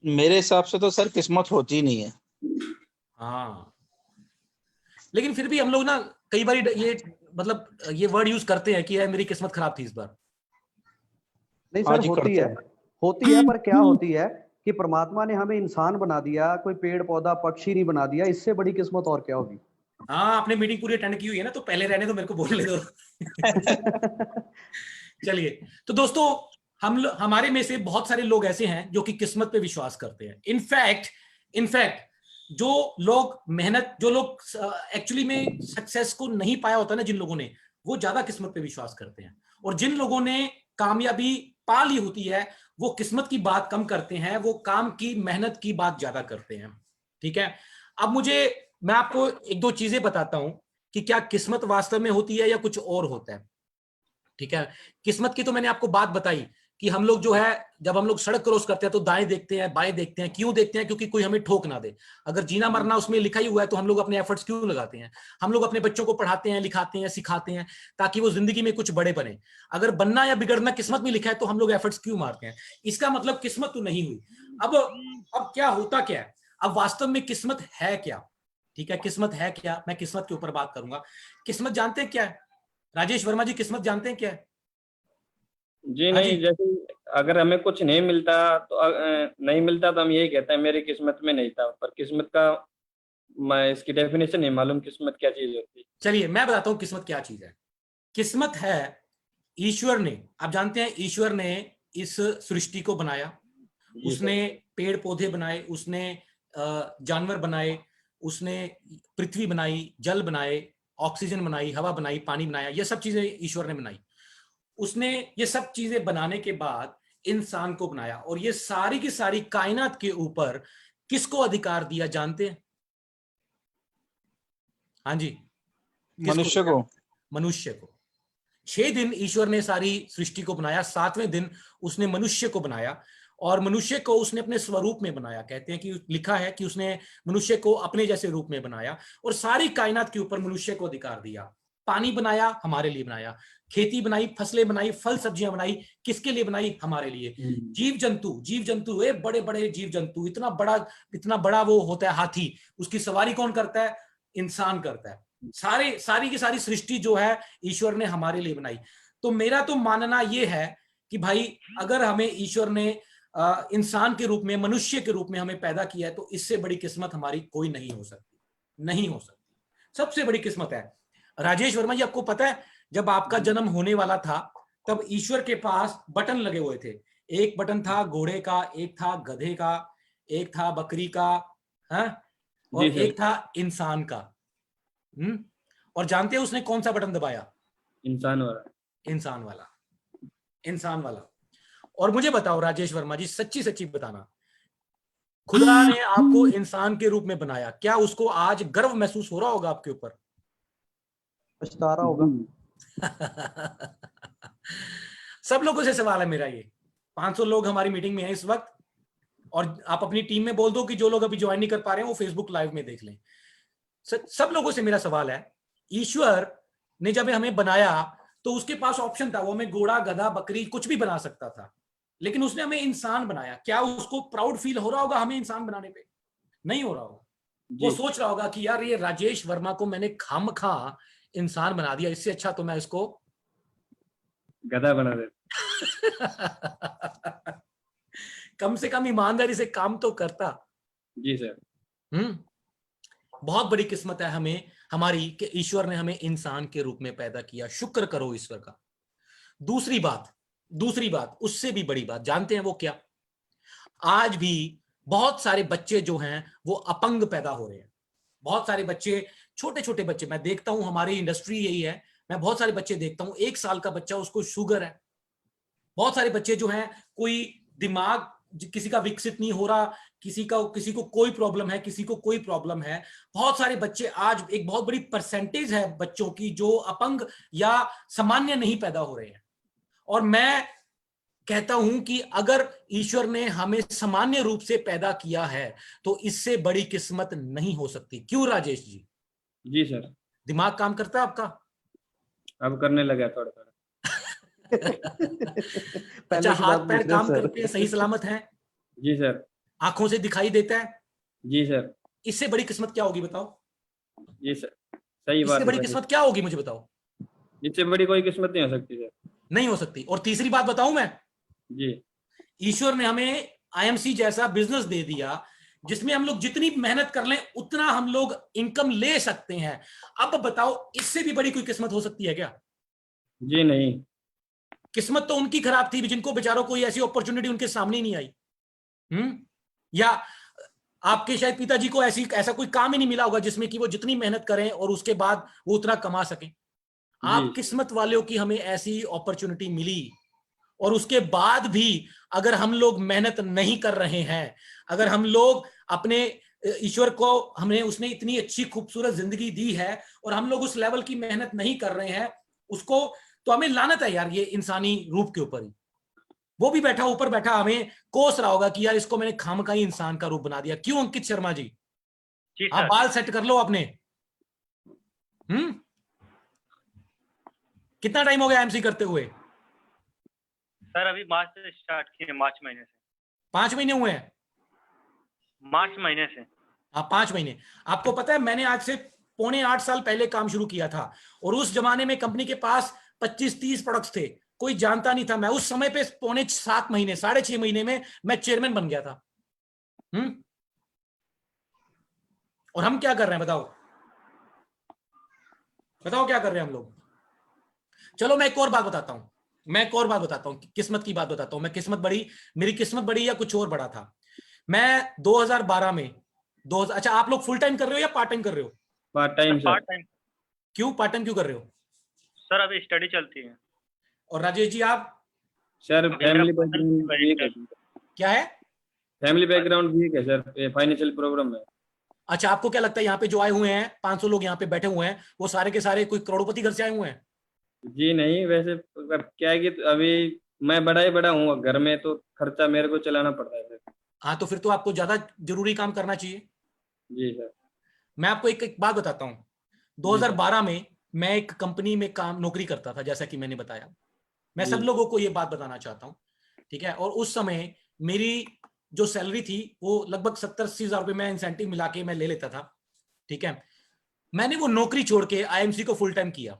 मेरे हिसाब से तो सर किस्मत होती नहीं है। हाँ, लेकिन फिर भी हम लोग ना कई बार ये मतलब ये वर्ड यूज करते हैं कि यार मेरी किस्मत खराब थी इस बार। नहीं हाँ सर, जी, होती करते है। हैं। होती है, पर क्या होती है कि परमात्मा ने हमें इंसान बना दिया, कोई पेड़ पौधा पक्षी नहीं बना दिया। इससे बड़ी किस्मत और क्या होगी। हाँ, आपने मीटिंग पूरी अटेंड की हुई है ना, तो पहले रहने दो, मेरे को बोलने दो। चलिए, तो दोस्तों हमारे में से बहुत सारे लोग ऐसे हैं जो कि किस्मत पे विश्वास करते हैं। इनफैक्ट जो लोग जो लोग एक्चुअली में सक्सेस को नहीं पाया होता ना, जिन लोगों ने, वो ज्यादा किस्मत पे विश्वास करते हैं। और जिन लोगों ने कामयाबी पा ली होती है, वो किस्मत की बात कम करते हैं, वो काम की मेहनत की बात ज्यादा करते हैं। ठीक है। अब मैं आपको एक दो चीजें बताता हूं कि क्या किस्मत वास्तव में होती है या कुछ और होता है। ठीक है। किस्मत की तो मैंने आपको बात बताई कि हम लोग जो है, जब हम लोग सड़क क्रॉस करते हैं तो दाएं देखते हैं, बाएं देखते हैं। क्यों देखते हैं? क्योंकि कोई हमें ठोक ना दे। अगर जीना मरना उसमें लिखा ही हुआ है तो हम लोग अपने एफर्ट्स क्यों लगाते हैं? हम लोग अपने बच्चों को पढ़ाते हैं, लिखाते हैं, सिखाते हैं, ताकि वो जिंदगी में कुछ बड़े बने। अगर बनना या बिगड़ना किस्मत में लिखा है तो हम लोग एफर्ट्स क्यों मारते हैं? इसका मतलब किस्मत तो नहीं हुई। अब क्या होता क्या है? अब वास्तव में किस्मत है क्या? ठीक है, किस्मत है क्या, मैं किस्मत के ऊपर बात करूंगा। किस्मत जानते हैं क्या है? राजेश वर्मा जी, किस्मत जानते हैं क्या है? जी हाँ जी। नहीं, जैसे अगर हमें कुछ नहीं मिलता तो नहीं मिलता तो हम यही कहते हैं मेरी किस्मत में नहीं था। पर किस्मत का मैं इसकी डेफिनेशन नहीं मालूम, किस्मत क्या चीज होती है। चलिए मैं बताता हूं किस्मत क्या चीज है। किस्मत है, ईश्वर ने, आप जानते हैं ईश्वर ने इस सृष्टि को बनाया। जी उसने सर। पेड़ पौधे बनाए, उसने जानवर बनाए, उसने पृथ्वी बनाई, जल बनाए, ऑक्सीजन बनाई, हवा बनाई, पानी बनाया। ये सब चीजें ईश्वर ने बनाई। उसने ये सब चीजें बनाने के बाद इंसान को बनाया, और ये सारी की सारी कायनात के ऊपर किसको अधिकार दिया जानते हैं? हाँ जी, किसको मनुष्य दिया? को। मनुष्य को। 6 दिन ईश्वर ने सारी सृष्टि को बनाया, 7वें दिन उसने मनुष्य को बनाया, और मनुष्य को उसने अपने स्वरूप में बनाया। कहते हैं कि लिखा है कि उसने मनुष्य को अपने जैसे रूप में बनाया, और सारी कायनात के ऊपर मनुष्य को अधिकार दिया। पानी बनाया, हमारे लिए बनाया। खेती बनाई, फसलें बनाई, फल सब्जियां बनाई, किसके लिए बनाई? हमारे लिए। जीव जंतु, ये बड़े बड़े जीव जंतु, इतना बड़ा वो होता है हाथी, उसकी सवारी कौन करता है? इंसान करता है। सारी की सारी सृष्टि जो है ईश्वर ने हमारे लिए बनाई। तो मेरा तो मानना यह है कि भाई, अगर हमें ईश्वर ने इंसान के रूप में, मनुष्य के रूप में हमें पैदा किया है, तो इससे बड़ी किस्मत हमारी कोई नहीं हो सकती। नहीं हो सकती। सबसे बड़ी किस्मत है। राजेश वर्मा जी, आपको पता है जब आपका जन्म होने वाला था, तब ईश्वर के पास बटन लगे हुए थे। एक बटन था घोड़े का, एक था गधे का, एक था बकरी का, है, जी और सर। एक था इंसान का। और जानते हैं उसने कौन सा बटन दबाया? इंसान हो रहा है। इंसान वाला। इंसान वाला। और मुझे बताओ राजेश वर्मा जी, सच्ची सच्ची बताना, खुदा ने आपको इंसान के रूप में बनाया, क्या उसको आज गर्व महसूस हो रहा होगा आपके ऊपर? पछता रहा होगा। सब लोगों से सवाल है मेरा ये। 500 लोग हमारी मीटिंग में हैं इस वक्त, और आप अपनी टीम में बोल दो कि जो लोग अभी ज्वाइन नहीं कर पा रहे हैं वो फेसबुक लाइव में देख लें। सब लोगों से मेरा सवाल है, ईश्वर ने जब हमें बनाया तो उसके पास ऑप्शन था, वो हमें घोड़ा, गधा, बकरी कुछ भी बना सकता था, लेकिन उसने हमें इंसान बनाया। क्या उसको प्राउड फील हो रहा होगा हमें इंसान बनाने पे? नहीं हो रहा होगा। वो जी। सोच रहा होगा कि यार ये राजेश वर्मा को मैंने खामखा इंसान बना दिया, इससे अच्छा तो मैं इसको गधा बना दे। कम से कम ईमानदारी से काम तो करता। जी सर। बहुत बड़ी किस्मत है हमें हमारी कि ईश्वर ने हमें इंसान के रूप में पैदा किया। शुक्र करो ईश्वर का। दूसरी बात उससे भी बड़ी बात जानते हैं वो क्या? आज भी बहुत सारे बच्चे जो हैं वो अपंग पैदा हो रहे हैं। बहुत सारे बच्चे, छोटे छोटे बच्चे, मैं देखता हूं, हमारी इंडस्ट्री यही है, मैं बहुत सारे बच्चे देखता हूं, 1 साल का बच्चा, उसको शुगर है। बहुत सारे बच्चे जो हैं, कोई दिमाग किसी का विकसित नहीं हो रहा, किसी को कोई प्रॉब्लम है, किसी को कोई प्रॉब्लम है। बहुत सारे बच्चे, आज एक बहुत बड़ी परसेंटेज है बच्चों की जो अपंग या सामान्य नहीं पैदा हो रहे हैं। और मैं कहता हूं कि अगर ईश्वर ने हमें सामान्य रूप से पैदा किया है तो इससे बड़ी किस्मत नहीं हो सकती। क्यों राजेश जी? जी सर। दिमाग काम करता है आपका? अब करने लगा थोड़ा थोड़ा। अच्छा, पहले की हाथ बात पैर पूछ रहे हैं काम करते हैं, सही सर। सलामत हैं? जी सर। आंखों से दिखाई देता है। जी सर। इससे बड़ी किस्मत क्या होगी बताओ? जी सर, सही बात इससे है बड़ी सर। किस्मत क्या होगी मुझे बताओ? इससे बड़ी कोई किस्मत नहीं हो सकती सर। नहीं हो सकती। और तीसरी बात बताऊं मैं, जी ईश्वर ने हमें आईएमसी जैसा बिजनेस दे दिया जिसमें हम लोग जितनी मेहनत कर लें उतना हम लोग इनकम ले सकते हैं। अब बताओ इससे भी बड़ी कोई किस्मत हो सकती है क्या? जी नहीं। किस्मत तो उनकी खराब थी जिनको बेचारों कोई ऐसी अपॉर्चुनिटी उनके सामने ही नहीं आई। या आपके शायद पिताजी को ऐसा कोई काम ही नहीं मिला होगा जिसमें कि वो जितनी मेहनत करें और उसके बाद वो उतना कमा सकें। आप जी किस्मत वालों की हमें ऐसी अपॉर्चुनिटी मिली, और उसके बाद भी अगर हम लोग मेहनत नहीं कर रहे हैं, अगर हम लोग अपने ईश्वर को, हमने उसने इतनी अच्छी खूबसूरत जिंदगी दी है और हम लोग उस लेवल की मेहनत नहीं कर रहे हैं उसको, तो हमें लानत है यार ये इंसानी रूप के ऊपर ही। वो भी बैठा ऊपर बैठा हमें कोस रहा होगा कि यार इसको मैंने खामखा ही इंसान का रूप बना दिया। क्यों अंकित शर्मा जी? जी आप सर। बाल सेट कर लो अपने। कितना टाइम हो गया एमसी करते हुए? सर अभी मार्च से स्टार्ट किए, मार्च महीने से। 5 महीने हुए हैं? मार्च महीने से। हाँ 5 महीने। आपको पता है मैंने आज से 7.25 साल पहले काम शुरू किया था, और उस जमाने में कंपनी के पास 25-30 प्रोडक्ट्स थे, कोई जानता नहीं था। मैं उस समय पे 7.5 महीने 6.5 महीने में मैं चेयरमैन बन गया था। और हम क्या कर रहे हैं बताओ? बताओ क्या कर रहे हैं हम लोग? चलो मैं एक और बात बताता हूं, किस्मत की बात बताता हूं। मैं किस्मत बड़ी, मेरी किस्मत बड़ी या कुछ और बड़ा था। मैं 2012 में अच्छा आप लोग फुल टाइम कर रहे हो या पार्ट टाइम कर रहे हो? Part time sir. Part time. क्यों पार्ट टाइम क्यों कर रहे हो? सर अभी स्टडी चलती है। और राजेश जी आप? सर अभी फैमिली मेरा बैकग्राउंड वीक है। क्या है? फैमिली बैकग्राउंड वीक है सर, फाइनेंशियल प्रॉब्लम है। अच्छा आपको क्या लगता है यहाँ पे जो आए हुए हैं 500 लोग यहाँ पे बैठे हुए हैं, वो सारे के सारे कोई करोड़पति घर से आए हुए हैं? जी नहीं, वैसे अब क्या है कि अभी मैं बड़ा ही बड़ा हूँ घर में, तो खर्चा मेरे को चलाना पड़ता है सर। हाँ तो फिर तो आपको ज्यादा जरूरी काम करना चाहिए। जी सर। मैं आपको एक बात बताता हूँ। जी 2012 में मैं एक कंपनी में नौकरी करता था, जैसा कि मैंने बताया। मैं सब जी लोगों को ये बात बताना चाहता हूँ, ठीक है? और उस समय मेरी जो सैलरी थी वो लगभग 70-80 हजार रुपए मैं इंसेंटिव मिला के मैं ले लेता था, ठीक है? मैंने वो नौकरी छोड़ के आईएमसी को फुल टाइम किया।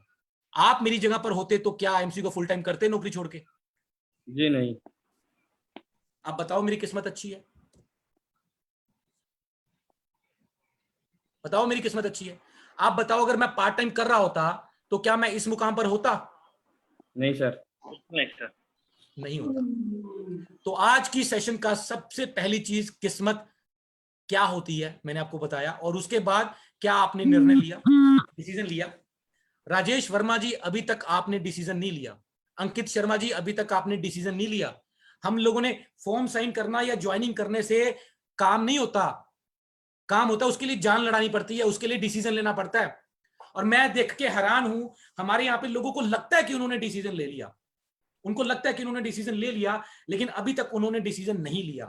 आप मेरी जगह पर होते तो क्या आईएमसी को फुल टाइम करते नौकरी छोड़ के? जी नहीं। आप बताओ मेरी किस्मत अच्छी है? बताओ मेरी किस्मत अच्छी है? आप बताओ अगर मैं पार्ट टाइम कर रहा होता तो क्या मैं इस मुकाम पर होता? नहीं सर। नहीं सर। नहीं होता। तो आज की सेशन का सबसे पहली चीज किस्मत क्या होती है मैंने आपको बताया, और उसके बाद क्या आपने निर्णय लिया, डिसीजन लिया। राजेश वर्मा जी अभी तक आपने डिसीजन नहीं लिया। अंकित शर्मा जी अभी तक आपने डिसीजन नहीं लिया। हम लोगों ने फॉर्म साइन करना या ज्वाइनिंग करने से काम नहीं होता। काम होता है, उसके लिए जान लड़ानी पड़ती है, उसके लिए डिसीजन लेना पड़ता है। और मैं देख के हैरान हूं, हमारे यहाँ पे लोगों को लगता है कि उन्होंने डिसीजन ले लिया, उनको लगता है कि उन्होंने डिसीजन ले लिया, लेकिन अभी तक उन्होंने डिसीजन नहीं लिया।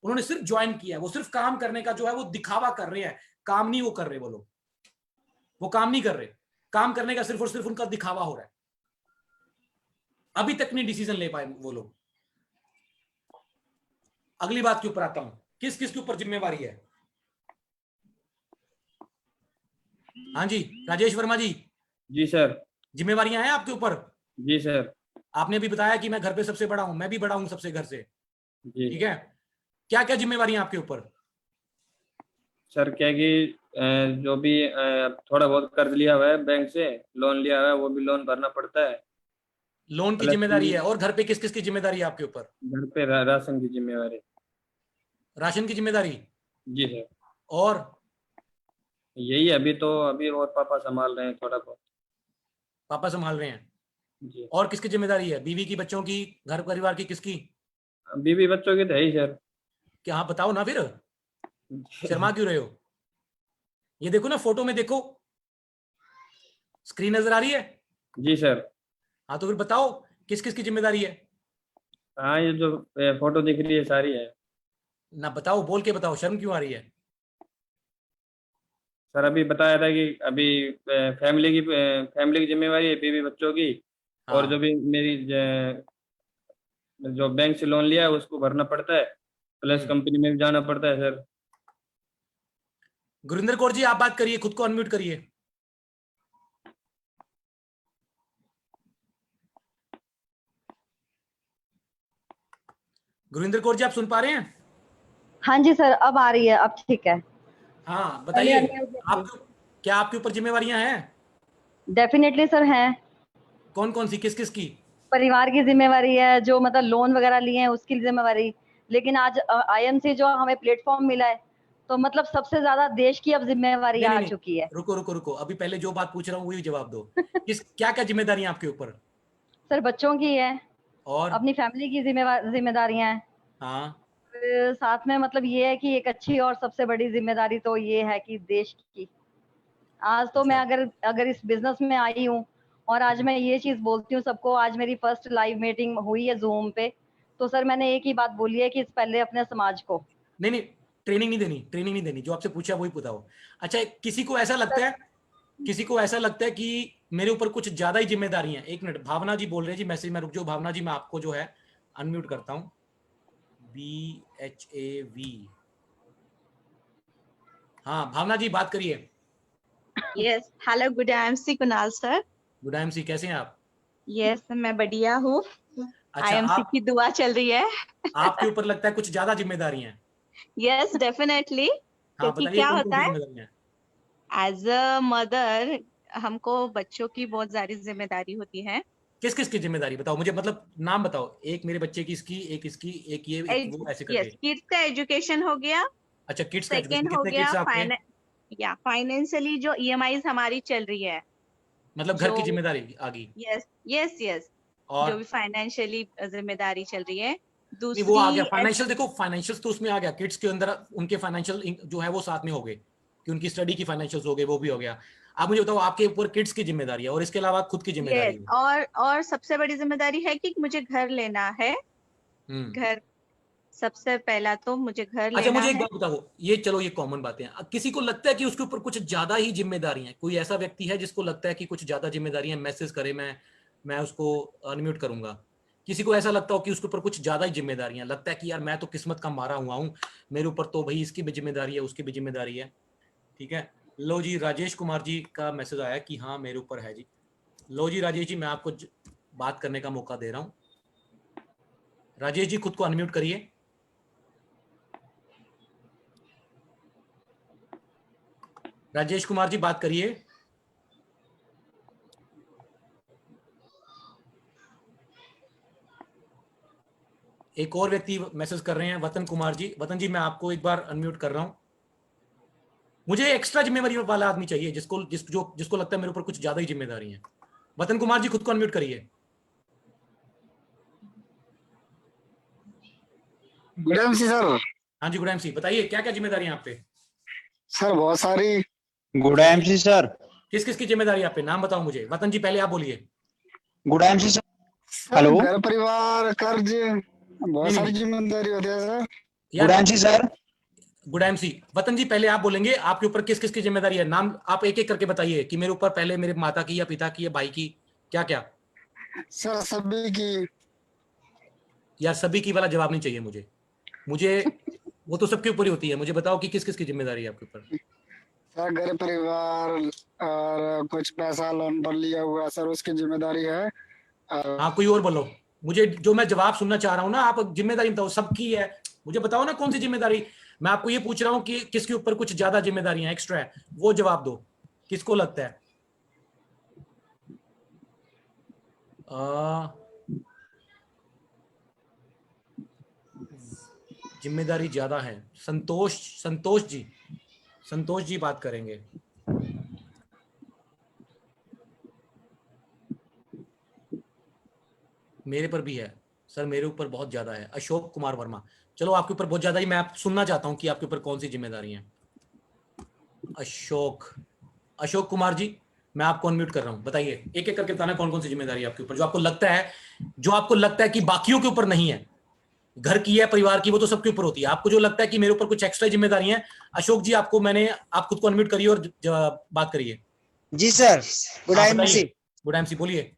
उन्होंने सिर्फ ज्वाइन किया। वो सिर्फ काम करने का जो है वो दिखावा कर रहे हैं, काम नहीं वो कर रहे। वो लोग वो काम नहीं कर रहे, काम करने का सिर्फ और सिर्फ उनका दिखावा हो रहा है। अभी तक नहीं डिसीजन ले पाए वो लोग। अगली बात के ऊपर आता हूं, किस किस के ऊपर जिम्मेवारी है? हाँ जी राजेश वर्मा जी, जी सर। जिम्मेवारियां हैं आपके ऊपर। जी सर। आपने भी बताया कि मैं घर पे सबसे बड़ा हूं, मैं भी बड़ा हूं सबसे घर से, जी ठीक है? क्या क्या जिम्मेवारियां आपके ऊपर? सर, क्या कि जो भी थोड़ा बहुत कर्ज लिया हुआ है बैंक से, लोन लिया हुआ है, वो भी लोन भरना पड़ता है। लोन की प्लस जिम्मेदारी है, और घर पे किस किस की जिम्मेदारी है आपके ऊपर? घर पे राशन की जिम्मेवारी। राशन की जिम्मेदारी, जी सर। और यही अभी और पापा संभाल रहे हैं थोड़ा बहुत। पापा संभाल रहे हैं। जी। और किसकी जिम्मेदारी है? बीवी की, बच्चों की, घर परिवार की, किसकी? बीवी बच्चों की तो है ही सर। क्या हाँ बताओ ना फिर, शर्मा क्यों रहे हो? ये देखो ना फोटो में, देखो स्क्रीन नजर आ रही है। जी सर। हाँ तो फिर बताओ किस किस की जिम्मेदारी है? हाँ, ये जो फोटो दिख रही है सारी है। ना बताओ, बोल के बताओ, शर्म क्यों आ रही है? सर अभी बताया था कि अभी फैमिली की जिम्मेवारी है, बीवी बच्चों की। और जो हाँ भी मेरी जो बैंक से लोन लिया है उसको भरना पड़ता है। प्लस कंपनी में भी जाना पड़ता है सर। गुरिंदर कौर जी आप बात करिए, खुद को अनम्यूट करिए। गुरिंदर कौर जी आप सुन पा रहे हैं? हाँ जी सर, अब आ रही है, अब ठीक है। हाँ बताइए, आप क्या आपके ऊपर जिम्मेवारियां हैं? डेफिनेटली सर हैं। कौन कौन सी, किस किस की? परिवार की जिम्मेवारी है, जो मतलब लोन वगैरह लिए हैं उसकी जिम्मेवारी, लेकिन आज IMC जो हमें प्लेटफॉर्म मिला है, तो मतलब सबसे ज्यादा देश की अब जिम्मेवारी नहीं, आ नहीं, चुकी है। रुको रुको रुको, अभी पहले जो बात पूछ रहा हूँ वही जवाब दो। किस क्या क्या जिम्मेदारी है आपके ऊपर? सर बच्चों की है, और अपनी फैमिली की जिम्मेदारियां हैं। हाँ, फिर साथ में मतलब ये है कि एक अच्छी और सबसे बड़ी जिम्मेदारी तो ये है कि देश की। आज तो मैं अच्छा। अगर इस बिजनेस में आई हूँ और आज मैं ये चीज बोलती हूँ सबको, आज मेरी फर्स्ट लाइव मीटिंग हुई है जूम पे, तो सर मैंने एक ही बात बोली है कि पहले अपने समाज को। नहीं नहीं, ट्रेनिंग नहीं देनी, जो आपसे पूछा वही बताओ। अच्छा, किसी को ऐसा लगता है कि मेरे ऊपर कुछ ज्यादा ही जिम्मेदारी है। एक मिनट, भावना जी बोल रहे हैं जी मैसेज में, रुक जाओ भावना जी, मैं आपको जो है अनम्यूट करता हूँ। BHAV, हाँ भावना जी बात करिए। Yes, hello, good IMC Kunal sir. Good MC, कैसे हैं आप? यस, मैं बढ़िया हूँ। अच्छा, IMC की दुआ चल रही है। आपके ऊपर लगता है कुछ ज्यादा जिम्मेदारी हैं? Yes, definitely. हाँ क्योंकि बताइए, क्या कौन कौन होता सी है, जिम्मेदारी हैं? एज अ मदर हमको बच्चों की बहुत सारी जिम्मेदारी होती है। किस किस की जिम्मेदारी बताओ मुझे, मतलब नाम बताओ। एक मेरे बच्चे की, इसकी, एक इसकी, एक ये, एक वो, ऐसे करके। यस, किड्स का एजुकेशन हो गया। अच्छा, किड्स का एजुकेशन, सेकेंड हो कितने गया किड्स आपके? फाइनेंशियली जो EMIs हमारी चल रही है, मतलब घर जो की जिम्मेदारी आ गई। यस यस यस, और जो भी फाइनेंशियली जिम्मेदारी चल रही है। नहीं, वो आ गया दूसरी फाइनेंशियल। देखो फाइनेंशियल तो उसमें आ गया, किड्स के अंदर उनके फाइनेंशियल जो है वो साथ में हो गए, कि उनकी स्टडी की फाइनेंशियल हो गए, वो भी हो गया। आप मुझे बताओ, आपके ऊपर किड्स की जिम्मेदारी है और इसके अलावा खुद की जिम्मेदारी यस, है। और सबसे बड़ी जिम्मेदारी है कि मुझे घर लेना है। घर, सबसे पहला तो मुझे घर अच्छा, लेना मुझे एक है। बात बताओ, ये चलो ये कॉमन बातें हैं। अब किसी को लगता है कि उसके ऊपर कुछ ज्यादा ही जिम्मेदारी है, कोई ऐसा व्यक्ति है जिसको लगता है कि कुछ ज्यादा जिम्मेदारी है, मैसेज करे, मैं उसको अनम्यूट करूंगा। किसी को ऐसा लगता हो कि उसके ऊपर कुछ ज्यादा ही जिम्मेदारियां, लगता है कि यार मैं तो किस्मत का मारा हुआ हूं, मेरे ऊपर तो भाई इसकी भी जिम्मेदारी है, उसकी भी जिम्मेदारी है। ठीक है, लो जी, राजेश कुमार जी का मैसेज आया कि हाँ मेरे ऊपर है जी। लो जी राजेश जी, मैं आपको बात करने का मौका दे रहा हूं। राजेश जी खुद को अनम्यूट करिए। राजेश कुमार जी बात करिए। एक और व्यक्ति मैसेज कर रहे हैं, वतन कुमार जी। वतन जी, मैं आपको एक बार अनम्यूट कर रहा हूं। मुझे एक्स्ट्रा जिम्मेदारी वाला आदमी चाहिए, जिसको लगता है मेरे ऊपर कुछ ज्यादा ही जिम्मेदारी है। वतन कुमार जी खुद को अनम्यूट करिए। Good MC sir. हाँ जी, गुड MC, बताइए क्या क्या जिम्मेदारी है आप पे? सर बहुत सारी। Good MC sir. किस किस की जिम्मेदारी आप पे, नाम बताओ मुझे। वतन जी पहले आप बोलिए। Good MC sir. Sir hello. घर परिवार कर्ज, बहुत नहीं, सारी नहीं, जिम्मेदारी होती है sir. Good MC sir. Good MC, वतन जी पहले आप बोलेंगे, आपके ऊपर किस किस की जिम्मेदारी है। नाम आप एक एक करके बताइए कि मेरे ऊपर पहले मेरे माता की या पिता की या भाई की, क्या क्या। सर सभी की। यार सभी की वाला जवाब नहीं चाहिए मुझे वो तो सबके ऊपर ही होती है। मुझे बताओ कि किस किस की जिम्मेदारी है आपके ऊपर। सर घर परिवार और कुछ पैसा लोन पर लिया हुआ सर, उसकी जिम्मेदारी है। हाँ, कोई और बोलो। मुझे जो मैं जवाब सुनना चाह रहा हूँ ना, आप जिम्मेदारी बताओ, सबकी है। मुझे बताओ ना कौन सी जिम्मेदारी। मैं आपको ये पूछ रहा हूँ कि किसके ऊपर कुछ ज्यादा जिम्मेदारियां एक्स्ट्रा है, वो जवाब दो। किसको लगता है? जिम्मेदारी ज्यादा है। संतोष जी बात करेंगे। मेरे पर भी है सर, मेरे ऊपर बहुत ज्यादा है। अशोक कुमार वर्मा, चलो आपके ऊपर बहुत ज्यादा ही, मैं आप सुनना चाहता हूं कि आपके ऊपर कौन सी जिम्मेदारी है। अशोक कुमार जी, मैं आपको अनम्यूट कर रहा हूं, बताइए एक एक करके बताना कौन कौन सी जिम्मेदारी है आपके ऊपर, जो आपको लगता है कि बाकियों के ऊपर नहीं है। घर की है, परिवार की, वो तो सबके ऊपर होती है। आपको जो लगता है कि मेरे ऊपर कुछ एक्स्ट्रा जिम्मेदारी है, अशोक जी आप खुद को अनम्यूट करिए और बात करिए। जी sir, good MC। Good MC बोलिए।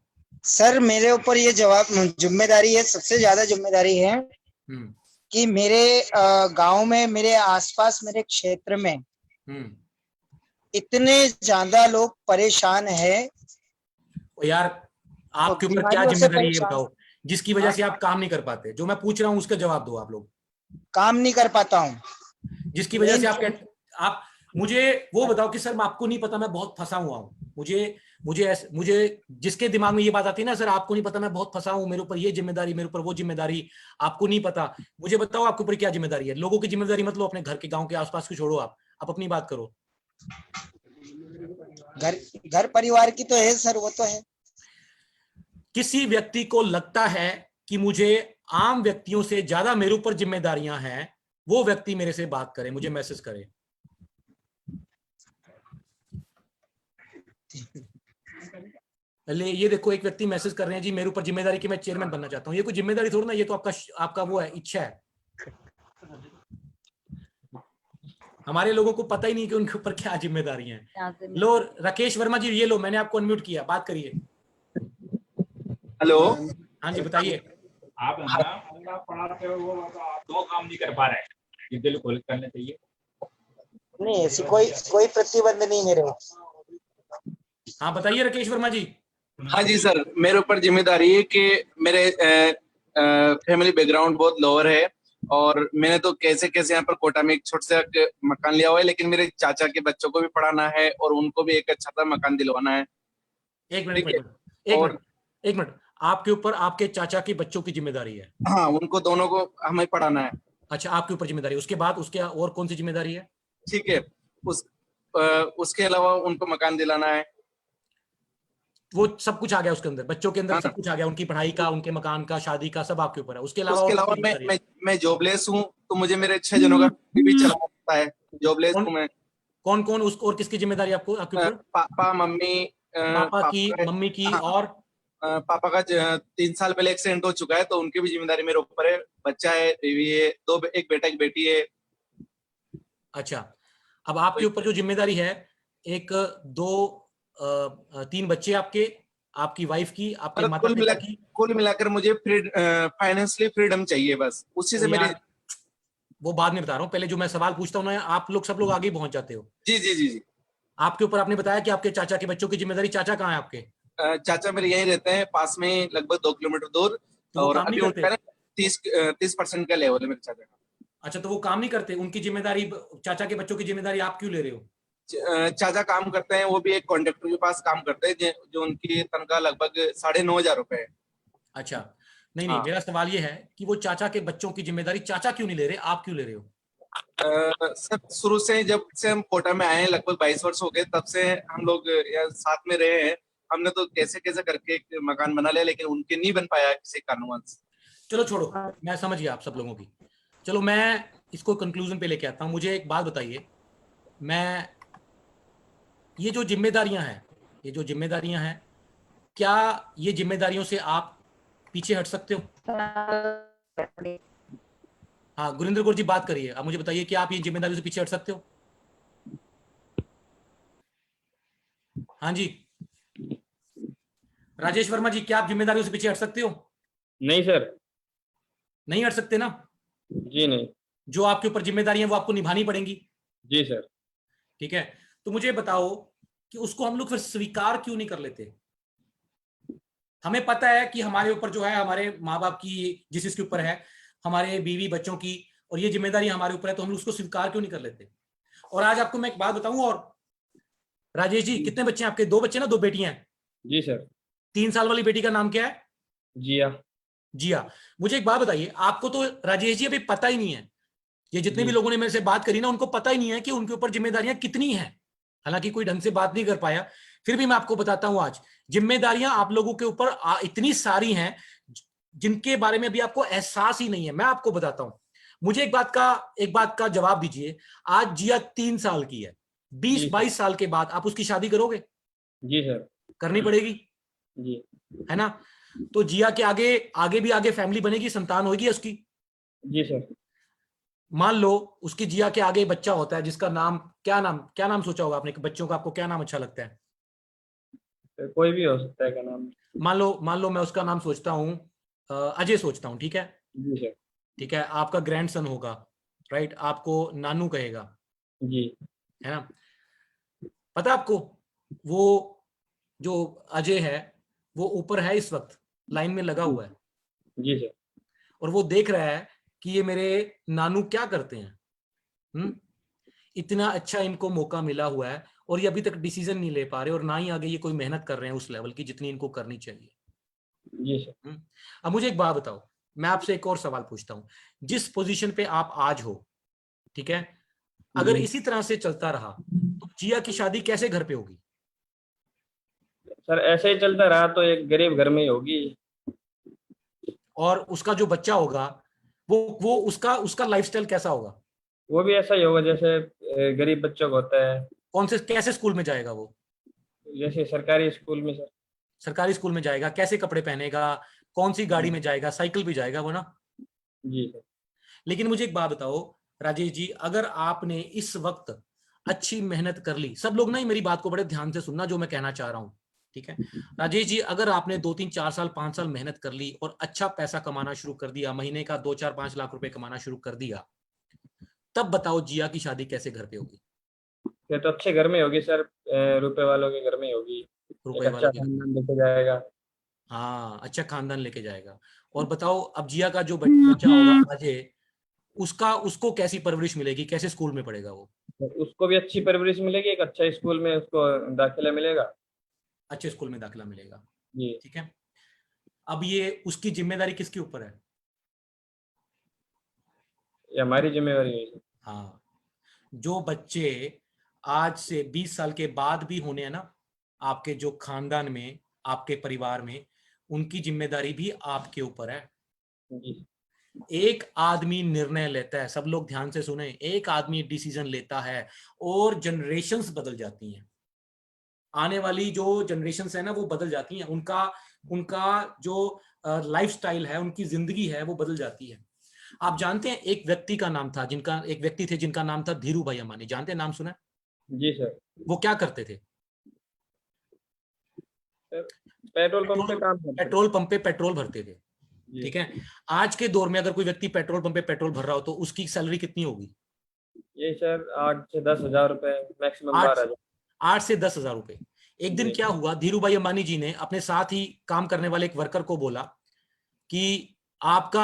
सर मेरे ऊपर ये जवाब जिम्मेदारी है, सबसे ज्यादा जिम्मेदारी है कि मेरे गांव में, मेरे आसपास, मेरे क्षेत्र में इतने ज्यादा लोग परेशान हैं। यार आपके ऊपर क्या बीमारियों से जिम्मेदारी है ये परेशान। बताओ, जिसकी वजह से आप काम नहीं कर पाते? जो मैं पूछ रहा हूँ उसका जवाब दो आप लोग। काम नहीं कर पाता हूँ जिसकी वजह से आप मुझे वो बताओ कि सर मैं आपको नहीं पता, मैं बहुत फंसा हुआ हूँ। मुझे जिसके दिमाग में ये बात आती है ना, सर आपको नहीं पता मैं बहुत फंसा हूँ, मेरे ऊपर ये जिम्मेदारी, मेरे ऊपर वो जिम्मेदारी, आपको नहीं पता। मुझे बताओ आपके ऊपर क्या जिम्मेदारी है? लोगों की जिम्मेदारी मत लो, अपने घर के, गांव के आसपास की छोड़ो, आप अपनी बात करो। घर परिवार की तो है सर, वो तो है। किसी व्यक्ति को लगता है कि मुझे आम व्यक्तियों से ज्यादा मेरे ऊपर जिम्मेदारियां हैं, वो व्यक्ति मेरे से बात करे, मुझे मैसेज करे। पहले ये देखो, एक व्यक्ति मैसेज कर रहे हैं, जी मेरे ऊपर जिम्मेदारी कि मैं चेयरमैन बनना चाहता हूँ। ये कोई जिम्मेदारी थोड़ी ना, ये तो आपका वो है, इच्छा है। हमारे लोगों को पता ही नहीं कि उनके ऊपर क्या जिम्मेदारी है। लो राकेश वर्मा जी, ये लो, मैंने आपको अनम्यूट किया, बात करिए। हेलो। हाँ जी बताइए। आप पढ़ाते हो, आप दो काम नहीं कर पा रहे हैं, बिल्कुल करने चाहिए। नहीं, ऐसी कोई प्रतिबंध नहीं मेरे को। हाँ बताइए राकेश वर्मा जी। हाँ जी सर, मेरे ऊपर जिम्मेदारी है कि मेरे फैमिली बैकग्राउंड बहुत लोअर है, और मैंने तो कैसे कैसे यहाँ पर कोटा में एक छोटा सा मकान लिया हुआ है, लेकिन मेरे चाचा के बच्चों को भी पढ़ाना है और उनको भी एक अच्छा सा मकान दिलवाना है। एक मिनट, आपके ऊपर आपके चाचा के बच्चों की जिम्मेदारी है? हाँ, उनको दोनों को हमें पढ़ाना है। अच्छा, आपके ऊपर जिम्मेदारी है, उसके बाद उसके और कौन सी जिम्मेदारी है? ठीक है, उसके अलावा उनको मकान दिलाना है। वो सब कुछ आ गया उसके अंदर, बच्चों के अंदर सब कुछ आ गया, उनकी पढ़ाई का, उनके मकान का, शादी का, सब आपके ऊपर है। उसके अलावा मैं जॉबलेस हूँ, तो मुझे मेरे 6 जनों का भी चलाना पड़ता है। जॉबलेस हूँ मैं। कौन कौन और किसकी जिम्मेदारी आपको, आपके ऊपर? पापा मम्मी, पापा की, मम्मी की, और पापा का 3 साल पहले एक्सीडेंट हो चुका है, तो उनकी भी जिम्मेदारी मेरे ऊपर है। बच्चा है, बीवी है, एक बेटा एक बेटी है। अच्छा, अब आपके ऊपर जो जिम्मेदारी है, एक 3 बच्चे आपकी वाइफ की, आपके माता पिता की, कुल मिलाकर मुझे फाइनेंशियली फ्रीडम चाहिए, बस उसी से मेरी। वो बाद में बता रहा हूँ, पहले जो मैं सवाल पूछता हूँ ना, आप लोग सब लोग आगे पहुंच जाते हो। जी जी जी जी। आपके ऊपर आपने बताया कि आपके चाचा के बच्चों की जिम्मेदारी। चाचा कहाँ है आपके? चाचा मेरे यहीं रहते हैं, पास में, लगभग 2 किलोमीटर दूर। तो और अभी उनका 30% का लेवल है मेरे चाचा का। अच्छा, तो वो काम नहीं करते? उनकी जिम्मेदारी, चाचा के बच्चों की जिम्मेदारी आप क्यों ले रहे हो? चाचा काम करते हैं, वो भी एक कॉन्ट्रैक्टर के पास काम करते हैं, जो उनकी तनख्वाह लगभग 9,500 रुपए है। अच्छा, नहीं, मेरा सवाल ये है कि वो चाचा के बच्चों की जिम्मेदारी चाचा क्यों नहीं ले रहे, आप क्यों ले रहे हो? सर, शुरू से जब से हम कोटा में आए हैं, लगभग 22 वर्ष हो गए, तब से हम लोग यहाँ साथ में रहे हैं। हमने तो कैसे कैसे करके एक मकान बना लिया, लेकिन उनके नहीं बन पाया किसी कारणवश। चलो छोड़ो, मैं समझ गया आप सब लोगों की। चलो मैं इसको कंक्लूजन पे लेके आता हूँ। मुझे एक बात बताइए, ये जो जिम्मेदारियां हैं, क्या ये जिम्मेदारियों से आप पीछे हट सकते हो? हाँ गुरिंदर कौर जी, बात करिए, आप मुझे बताइए कि आप ये जिम्मेदारियों से पीछे हट सकते हो? हाँ जी राजेश वर्मा जी, क्या आप जिम्मेदारियों से पीछे हट सकते हो? नहीं सर। नहीं हट सकते ना? जी नहीं। जो आपके ऊपर जिम्मेदारियां वो आपको निभानी पड़ेंगी। जी सर। ठीक है, तो मुझे बताओ कि उसको हम लोग फिर स्वीकार क्यों नहीं कर लेते? हमें पता है कि हमारे ऊपर जो है, हमारे माँ बाप की जिस इसके ऊपर है, हमारे बीवी बच्चों की, और ये जिम्मेदारी हमारे ऊपर है, तो हम लोग उसको स्वीकार क्यों नहीं कर लेते? और आज आपको मैं एक बात बताऊं, और राजेश जी, कितने बच्चे हैं आपके? 2 बच्चे ना, 2 बेटियां हैं? जी सर। 3 साल वाली बेटी का नाम क्या है? जिया। मुझे एक बात बताइए, आपको तो राजेश जी अभी पता ही नहीं है, ये जितने भी लोगों ने मेरे से बात करी ना, उनको पता ही नहीं है कि उनके ऊपर जिम्मेदारियां कितनी हैं। हालांकि कोई ढंग से बात नहीं कर पाया, फिर भी मैं आपको बताता हूं, आज जिम्मेदारियां आप लोगों के ऊपर इतनी सारी हैं जिनके बारे में अभी आपको एहसास ही नहीं है। मैं आपको बताता हूं, मुझे एक बात का जवाब दीजिए। आज जिया 3 साल की है, 20-22 साल के बाद आप उसकी शादी करोगे? जी सर। करनी पड़ेगी, जी, है ना? तो जिया के आगे फैमिली बनेगी, संतान होगी उसकी। जी सर। मान लो उसकी जिया के आगे बच्चा होता है, जिसका नाम क्या नाम सोचा होगा आपने? बच्चों का आपको क्या नाम अच्छा लगता है? कोई भी हो सकता है का नाम। मान लो मैं उसका नाम सोचता हूं, अजय सोचता हूं, ठीक है? जी सर। ठीक है, आपका ग्रैंडसन होगा, राइट, आपको नानू कहेगा, जी है ना। पता आपको, वो जो अजय है वो ऊपर है इस वक्त, लाइन में लगा हुआ है, जी सर। और वो देख रहा है कि ये मेरे नानू क्या करते हैं। इतना अच्छा इनको मौका मिला हुआ है और ये अभी तक डिसीजन नहीं ले पा रहे, और ना ही आगे ये कोई मेहनत कर रहे हैं उस लेवल की जितनी इनको करनी चाहिए। जी सर। अब मुझे एक बात बताओ, मैं आपसे एक और सवाल पूछता हूं, जिस पोजीशन पे आप आज हो, ठीक है, अगर इसी तरह से चलता रहा तो जिया की शादी कैसे घर पे होगी? सर ऐसे ही चलता रहा तो एक गरीब घर में ही होगी। और उसका जो बच्चा होगा वो उसका उसका लाइफस्टाइल कैसा होगा? वो भी ऐसा ही होगा जैसे गरीब बच्चों का होता है। कौन से कैसे स्कूल में जाएगा वो? जैसे सरकारी स्कूल में सर। सरकारी स्कूल में जाएगा, कैसे कपड़े पहनेगा, कौन सी गाड़ी में जाएगा, साइकिल भी जाएगा वो ना। जी सर। लेकिन मुझे एक बात बताओ राजेश जी, अगर आपने इस वक्त अच्छी मेहनत कर ली, सब लोग ना मेरी बात को बड़े ध्यान से सुनना जो मैं कहना चाह रहा हूं, ठीक है राजेश जी, अगर आपने 2-3-4 साल 5 साल मेहनत कर ली और अच्छा पैसा कमाना शुरू कर दिया, महीने का 2-4-5 लाख रुपए कमाना शुरू कर दिया, तब बताओ जिया की शादी कैसे घर पे होगी? ये तो अच्छे घर में होगी सर, रुपए वालों के घर में होगी। रुपए एक अच्छा वालों के घर में। खानदान लेके जाएगा। हाँ, अच्छा खानदान लेके जाएगा। और बताओ अब जिया का जो बच्चा होगा अजय, उसको कैसी परवरिश मिलेगी, कैसे स्कूल में पढ़ेगा वो? उसको भी अच्छी परवरिश मिलेगी, एक अच्छा स्कूल में उसको दाखिला मिलेगा। अच्छे स्कूल में दाखिला मिलेगा, जी। ठीक है। अब ये उसकी जिम्मेदारी किसके ऊपर है? ये हमारी जिम्मेवारी है। हाँ, जो बच्चे आज से 20 साल के बाद भी होने हैं ना, आपके जो खानदान में, आपके परिवार में, उनकी जिम्मेदारी भी आपके ऊपर है। जी। एक आदमी निर्णय लेता है, सब लोग ध्यान से सुने, एक आदमी डिसीजन लेता है और जनरेशंस बदल जाती हैं। आने वाली जो जनरेशंस है ना वो बदल जाती हैं, उनका उनका जो लाइफस्टाइल है, उनकी जिंदगी है वो बदल जाती है। आप जानते हैं एक व्यक्ति थे जिनका नाम था धीरू भाई अंबानी, जानते हैं, नाम सुना है? जी सर। वो क्या करते थे? पेट्रोल पंप पे काम करते। पेट्रोल पंप पे पेट्रोल भरते थे, ठीक है। आज के दौर में अगर कोई व्यक्ति पेट्रोल पंप पे पेट्रोल भर रहा हो तो उसकी सैलरी कितनी होगी? ये सर 8 से 10 हजार रुपए, मैक्सिमम 12 हजार। 8 से 10 हजार रुपए। एक दिन क्या हुआ, धीरू भाई अंबानी जी ने अपने साथ ही काम करने वाले एक वर्कर को बोला कि आज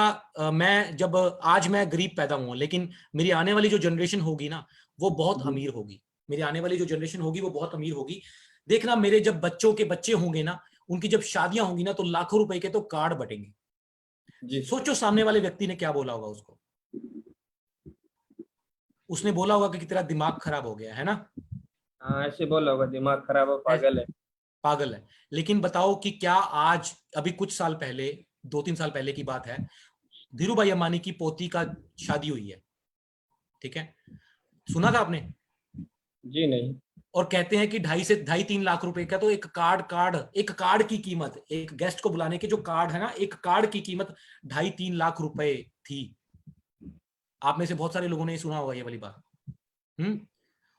मैं गरीब पैदा हुआ, लेकिन मेरी आने वाली जो जनरेशन होगी ना वो बहुत अमीर होगी, मेरी आने वाली जो जनरेशन होगी वो बहुत अमीर होगी। देखना, मेरे जब बच्चों के बच्चे होंगे ना, उनकी जब शादियां होंगी ना, तो लाखों रुपए के तो कार्ड बटेंगे। सोचो सामने वाले व्यक्ति ने क्या बोला होगा उसको। उसने बोला होगा कि तेरा दिमाग खराब हो गया है ना। हाँ, ऐसे बोला होगा, दिमाग खराब हो, पागल है। लेकिन बताओ कि क्या आज, अभी कुछ साल पहले, 2-3 साल पहले की बात है, धीरू भाई अंबानी की पोती का शादी हुई है, ठीक है, सुना था आपने? जी नहीं। और कहते हैं कि 2.5 से 3 लाख रुपए का तो एक कार्ड की कीमत, एक गेस्ट को बुलाने के जो कार्ड है ना, एक कार्ड की कीमत 2.5-3 लाख रुपए थी। आप में से बहुत सारे लोगों ने सुना होगा ये वाली बात।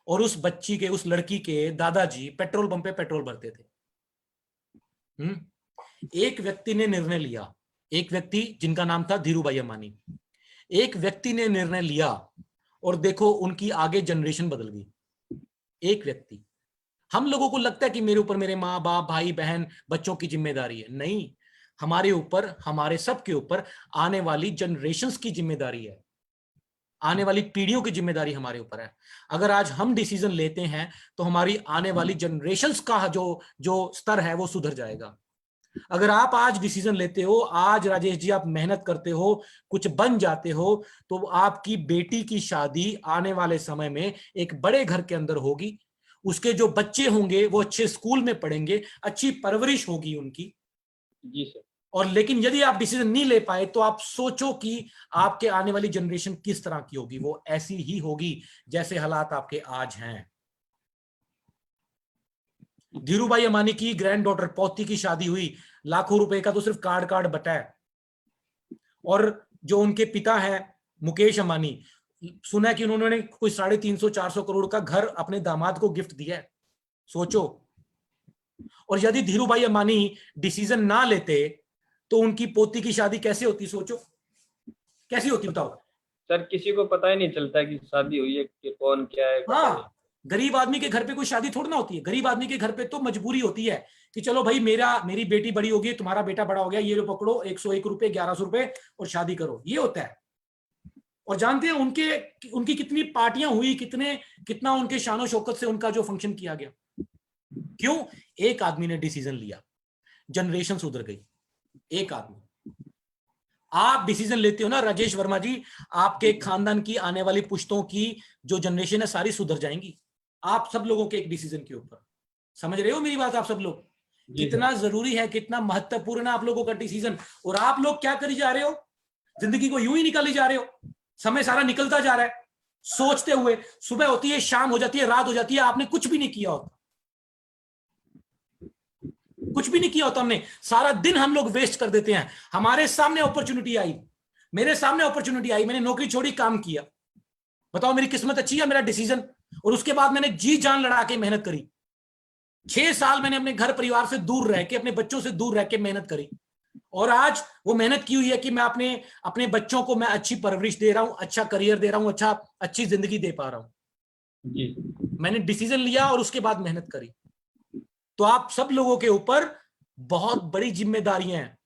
और उस लड़की के दादाजी पेट्रोल पंप पे पेट्रोल भरते थे। एक व्यक्ति ने निर्णय लिया, एक व्यक्ति जिनका नाम था धीरू भाई अंबानी, एक व्यक्ति ने निर्णय लिया और देखो उनकी आगे जनरेशन बदल गई। एक व्यक्ति। हम लोगों को लगता है कि मेरे ऊपर मेरे माँ बाप, भाई बहन, बच्चों की जिम्मेदारी है। नहीं, हमारे ऊपर, हमारे सबके ऊपर आने वाली जनरेशंस की जिम्मेदारी है, आने वाली पीढ़ियों की जिम्मेदारी हमारे ऊपर है। अगर आज हम डिसीजन लेते हैं तो हमारी आने वाली जनरेशंस का जो स्तर है वो सुधर जाएगा। अगर आप आज डिसीजन लेते हो, आज राजेश जी आप मेहनत करते हो, कुछ बन जाते हो, तो आपकी बेटी की शादी आने वाले समय में एक बड़े घर के अंदर होगी, उसके जो बच्चे होंगे वो अच्छे स्कूल में पढ़ेंगे, अच्छी परवरिश होगी उनकी। जी सर। और लेकिन यदि आप डिसीजन नहीं ले पाए तो आप सोचो कि आपके आने वाली जनरेशन किस तरह की होगी। वो ऐसी ही होगी जैसे हालात आपके आज हैं। धीरू भाई अंबानी की ग्रैंड डॉटर पोती की शादी हुई, लाखों रुपए का तो सिर्फ कार्ड बटा है। और जो उनके पिता है मुकेश अंबानी, सुना है कि उन्होंने कोई 350-400 करोड़ का घर अपने दामाद को गिफ्ट दिया है। सोचो। और यदि धीरू भाई अंबानी डिसीजन ना लेते तो उनकी पोती की शादी कैसे होती, सोचो कैसी होती बताओ? सर किसी को पता ही नहीं चलता कि शादी हुई है कि कौन क्या है। हाँ, गरीब आदमी के घर पे कोई शादी थोड़ी ना होती है। गरीब आदमी के घर पे तो मजबूरी होती है कि चलो भाई मेरी बेटी बड़ी हो गई, तुम्हारा बेटा बड़ा हो गया, ये लो पकड़ो 101 रुपए 1100 रुपए और शादी करो, ये होता है। और जानते हैं उनकी कितनी पार्टियां हुई, कितना उनके शानो शौकत से उनका जो फंक्शन किया गया। क्यों? एक आदमी ने डिसीजन लिया, जनरेशन सुधर गई। एक आदमी। आप डिसीजन लेते हो ना राजेश वर्मा जी, आपके खानदान की आने वाली पुश्तों की जो जनरेशन है सारी सुधर जाएंगी, आप सब लोगों के एक डिसीजन के ऊपर। समझ रहे हो मेरी बात आप सब लोग? कितना जरूरी है, कितना महत्वपूर्ण है आप लोगों का डिसीजन। और आप लोग क्या करी जा रहे हो? जिंदगी को यूं ही निकाली जा रहे हो। समय सारा निकलता जा रहा है सोचते हुए, सुबह होती है, शाम हो जाती है, रात हो जाती है, आपने कुछ भी नहीं किया होता। कुछ भी नहीं किया होता हमने, सारा दिन हम लोग वेस्ट कर देते हैं। हमारे सामने अपॉर्चुनिटी आई, मेरे सामने अपॉर्चुनिटी आई, मैंने नौकरी छोड़ी, काम किया। बताओ मेरी किस्मत अच्छी है, मेरा डिसीजन। और उसके बाद मैंने जी जान लड़ा के मेहनत करी। 6 साल मैंने अपने घर परिवार से दूर रह के, अपने बच्चों से दूर रह के मेहनत करी। और आज वो मेहनत की हुई है कि मैं अपने बच्चों को मैं अच्छी परवरिश दे रहा हूं, अच्छा करियर दे रहा हूं, अच्छी जिंदगी दे पा रहा हूं जी। मैंने डिसीजन लिया और उसके बाद मेहनत करी। तो आप सब लोगों के ऊपर बहुत बड़ी जिम्मेदारियां हैं,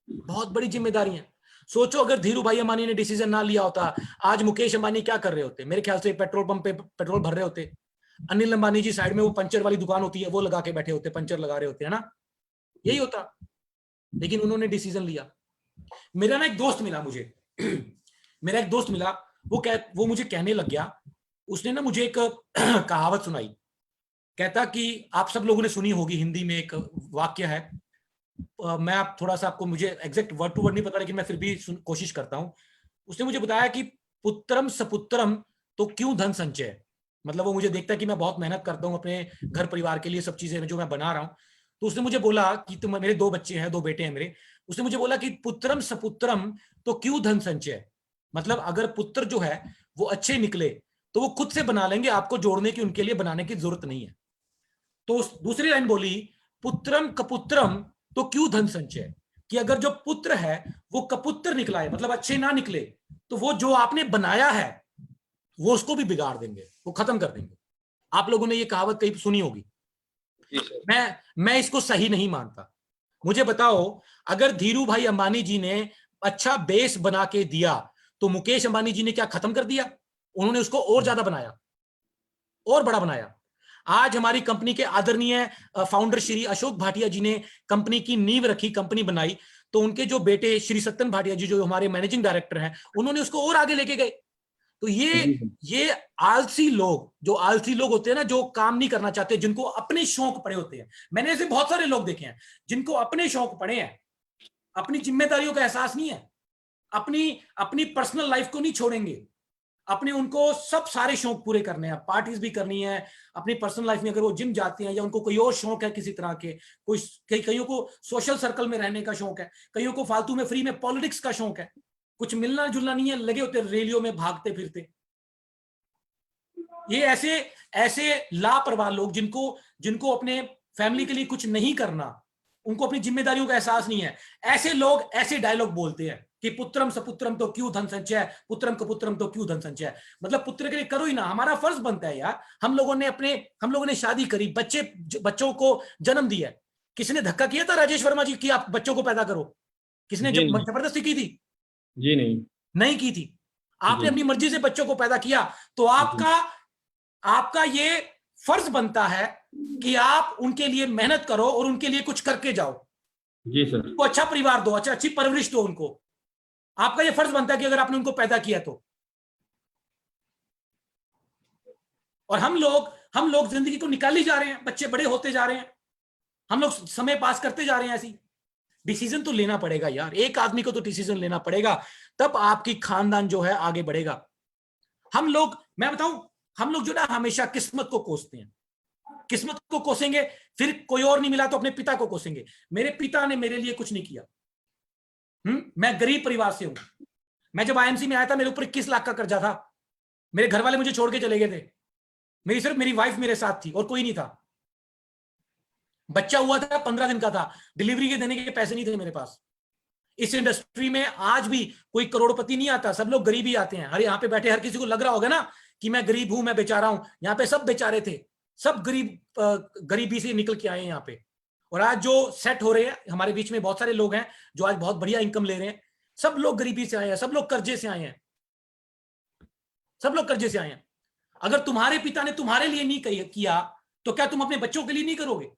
बहुत बड़ी जिम्मेदारियां। सोचो अगर धीरू भाई अंबानी ने डिसीजन ना लिया होता, आज मुकेश अंबानी क्या कर रहे होते? मेरे ख्याल से पेट्रोल पंप पे पेट्रोल भर रहे होते। अनिल अंबानी जी साइड में वो पंचर वाली दुकान होती है, वो लगा के बैठे होते, पंचर लगा रहे होते, है ना? यही होता। लेकिन उन्होंने डिसीजन लिया। मेरा ना एक दोस्त मिला मुझे मेरा एक दोस्त मिला, वो मुझे कहने लग गया, उसने ना मुझे एक कहावत सुनाई। कहता कि आप सब लोगों ने सुनी होगी, हिंदी में एक वाक्य है, मैं आप थोड़ा सा आपको, मुझे एग्जैक्ट वर्ड टू वर्ड नहीं पता, लेकिन मैं फिर भी कोशिश करता हूं। उसने मुझे बताया कि पुत्रम सपुत्रम तो क्यों धन संचय। मतलब वो मुझे देखता है कि मैं बहुत मेहनत करता हूं अपने घर परिवार के लिए, सब चीजें जो मैं बना रहा हूं। तो उसने मुझे बोला कि तुम, मेरे 2 बच्चे हैं, 2 बेटे हैं मेरे। उसने मुझे बोला कि पुत्रम सपुत्रम तो क्यों धन संचय। मतलब अगर पुत्र जो है वो अच्छे निकले तो वो खुद से बना लेंगे, आपको जोड़ने की, उनके लिए बनाने की जरूरत नहीं है। तो दूसरी लाइन बोली, पुत्रम कपुत्रम तो क्यों धन संचय, कि अगर जो पुत्र है वो कपुत्र निकला है, मतलब अच्छे ना निकले, तो वो जो आपने बनाया है वो उसको भी बिगाड़ देंगे, वो खत्म कर देंगे। आप लोगों ने ये कहावत कहीं सुनी होगी। मैं इसको सही नहीं मानता। मुझे बताओ, अगर धीरू भाई अंबानी जी ने अच्छा बेस बना के दिया तो मुकेश अंबानी जी ने क्या खत्म कर दिया? उन्होंने उसको और ज्यादा बनाया, और बड़ा बनाया। आज हमारी कंपनी के आदरणीय फाउंडर श्री अशोक भाटिया जी ने कंपनी की नींव रखी, कंपनी बनाई, तो उनके जो बेटे श्री सत्यन भाटिया जी जो हमारे मैनेजिंग डायरेक्टर हैं, उन्होंने उसको और आगे लेके गए। तो ये आलसी लोग, जो आलसी लोग होते हैं ना, जो काम नहीं करना चाहते, जिनको अपने शौक पड़े होते हैं, मैंने ऐसे बहुत सारे लोग देखे हैं जिनको अपने शौक पड़े हैं, अपनी जिम्मेदारियों का एहसास नहीं है, अपनी पर्सनल लाइफ को नहीं छोड़ेंगे, अपने उनको सब सारे शौक पूरे करने हैं, पार्टीज भी करनी है अपनी पर्सनल लाइफ में। अगर वो जिम जाते हैं या उनको कोई और शौक है किसी तरह के, कईयों को सोशल सर्कल में रहने का शौक है, कईयों को फालतू में फ्री में पॉलिटिक्स का शौक है, कुछ मिलना जुलना नहीं है, लगे होते रैलियों में भागते फिरते। ये ऐसे लापरवाह लोग जिनको अपने फैमिली के लिए कुछ नहीं करना, उनको अपनी जिम्मेदारियों का एहसास नहीं है, ऐसे लोग ऐसे डायलॉग बोलते हैं कि पुत्रम सपुत्रम तो क्यों धन संचय, पुत्रम कपुत्रम तो क्यों धन संचय। मतलब पुत्र के लिए करो ही ना, हमारा फर्ज बनता है यार। हम लोगों ने शादी करी, बच्चों को जन्म दिया। किसने धक्का किया था राजेश वर्मा जी कि आप बच्चों को पैदा करो? किसने जबरदस्ती की थी? जी नहीं की थी। आपने अपनी मर्जी से बच्चों को पैदा किया, तो आपका ये फर्ज बनता है कि आप उनके लिए मेहनत करो और उनके लिए कुछ करके जाओ। जी सर। उनको अच्छा परिवार दो, अच्छी परवरिश दो उनको। आपका ये फर्ज बनता है कि अगर आपने उनको पैदा किया तो। और हम लोग जिंदगी को निकाली जा रहे हैं, बच्चे बड़े होते जा रहे हैं, हम लोग समय पास करते जा रहे हैं। ऐसी डिसीजन तो लेना पड़ेगा यार, एक आदमी को तो डिसीजन लेना पड़ेगा, तब आपकी खानदान जो है आगे बढ़ेगा। मैं बताऊं, हम लोग जो ना हमेशा किस्मत को कोसते हैं, किस्मत को कोसेंगे, फिर कोई और नहीं मिला तो अपने पिता को कोसेंगे। मेरे पिता ने मेरे लिए कुछ नहीं किया। मैं गरीब परिवार से हूं। मैं जब आईएमसी में आया था, मेरे ऊपर 21 लाख का कर्जा था। मेरे घर वाले मुझे छोड़ के चले गए थे। सिर्फ मेरी वाइफ मेरे साथ थी और कोई नहीं था। बच्चा हुआ था, 15 दिन का था, डिलीवरी के देने के पैसे नहीं थे मेरे पास। इस इंडस्ट्री में आज भी कोई करोड़पति नहीं आता, सब लोग गरीब ही आते हैं। हर यहाँ पे बैठे हर किसी को लग रहा होगा ना कि मैं गरीब हूं, मैं बेचारा हूं। यहाँ पे सब बेचारे थे, सब गरीबी से निकल के आए हैं यहाँ पे। और आज जो सेट हो रहे हैं, हमारे बीच में बहुत सारे लोग हैं जो आज बहुत बढ़िया इनकम ले रहे हैं। सब लोग गरीबी से आए हैं, सब लोग कर्जे से आए हैं, सब लोग कर्जे से आए हैं। अगर तुम्हारे पिता ने तुम्हारे लिए नहीं किया तो क्या तुम अपने बच्चों के लिए नहीं करोगे?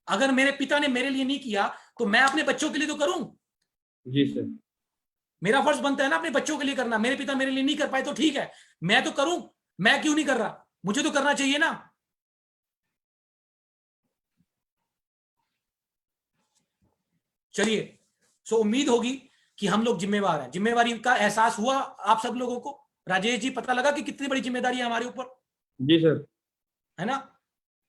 अगर मेरे पिता ने मेरे लिए नहीं किया तो मैं अपने बच्चों के लिए तो करूं। जी सर। मेरा फर्ज बनता है ना अपने बच्चों के लिए करना। मेरे पिता मेरे लिए नहीं कर पाए तो ठीक है, मैं तो करूं। मैं क्यों नहीं कर रहा? मुझे तो करना चाहिए ना। चलिए, सो उम्मीद होगी कि हम लोग जिम्मेवार हैं। जिम्मेवारी का एहसास हुआ आप सब लोगों को? राजेश जी, पता लगा कि कितनी बड़ी जिम्मेदारी है हमारे ऊपर? जी सर। है ना?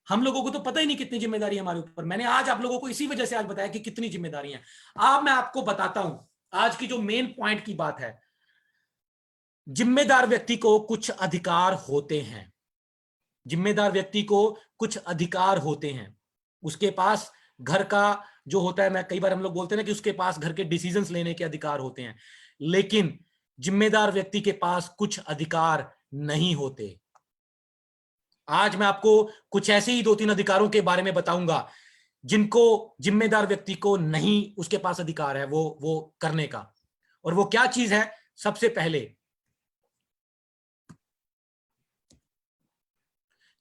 हम लोगों को तो पता ही नहीं कितनी जिम्मेदारी है हमारे ऊपर। मैंने आज आप लोगों को इसी वजह से आज बताया कि कितनी जिम्मेदारी है। अब मैं आपको बताता हूं आज की जो मेन पॉइंट की बात है। जिम्मेदार व्यक्ति को कुछ अधिकार होते हैं। जिम्मेदार व्यक्ति को कुछ अधिकार होते हैं। उसके पास घर का जो होता है, मैं कई बार हम लोग बोलते हैं ना कि उसके पास घर के डिसीजंस लेने के अधिकार होते हैं, लेकिन जिम्मेदार व्यक्ति के पास कुछ अधिकार नहीं होते। आज मैं आपको कुछ ऐसे ही 2-3 अधिकारों के बारे में बताऊंगा जिनको जिम्मेदार व्यक्ति को नहीं, उसके पास अधिकार है वो करने का। और वो क्या चीज है? सबसे पहले,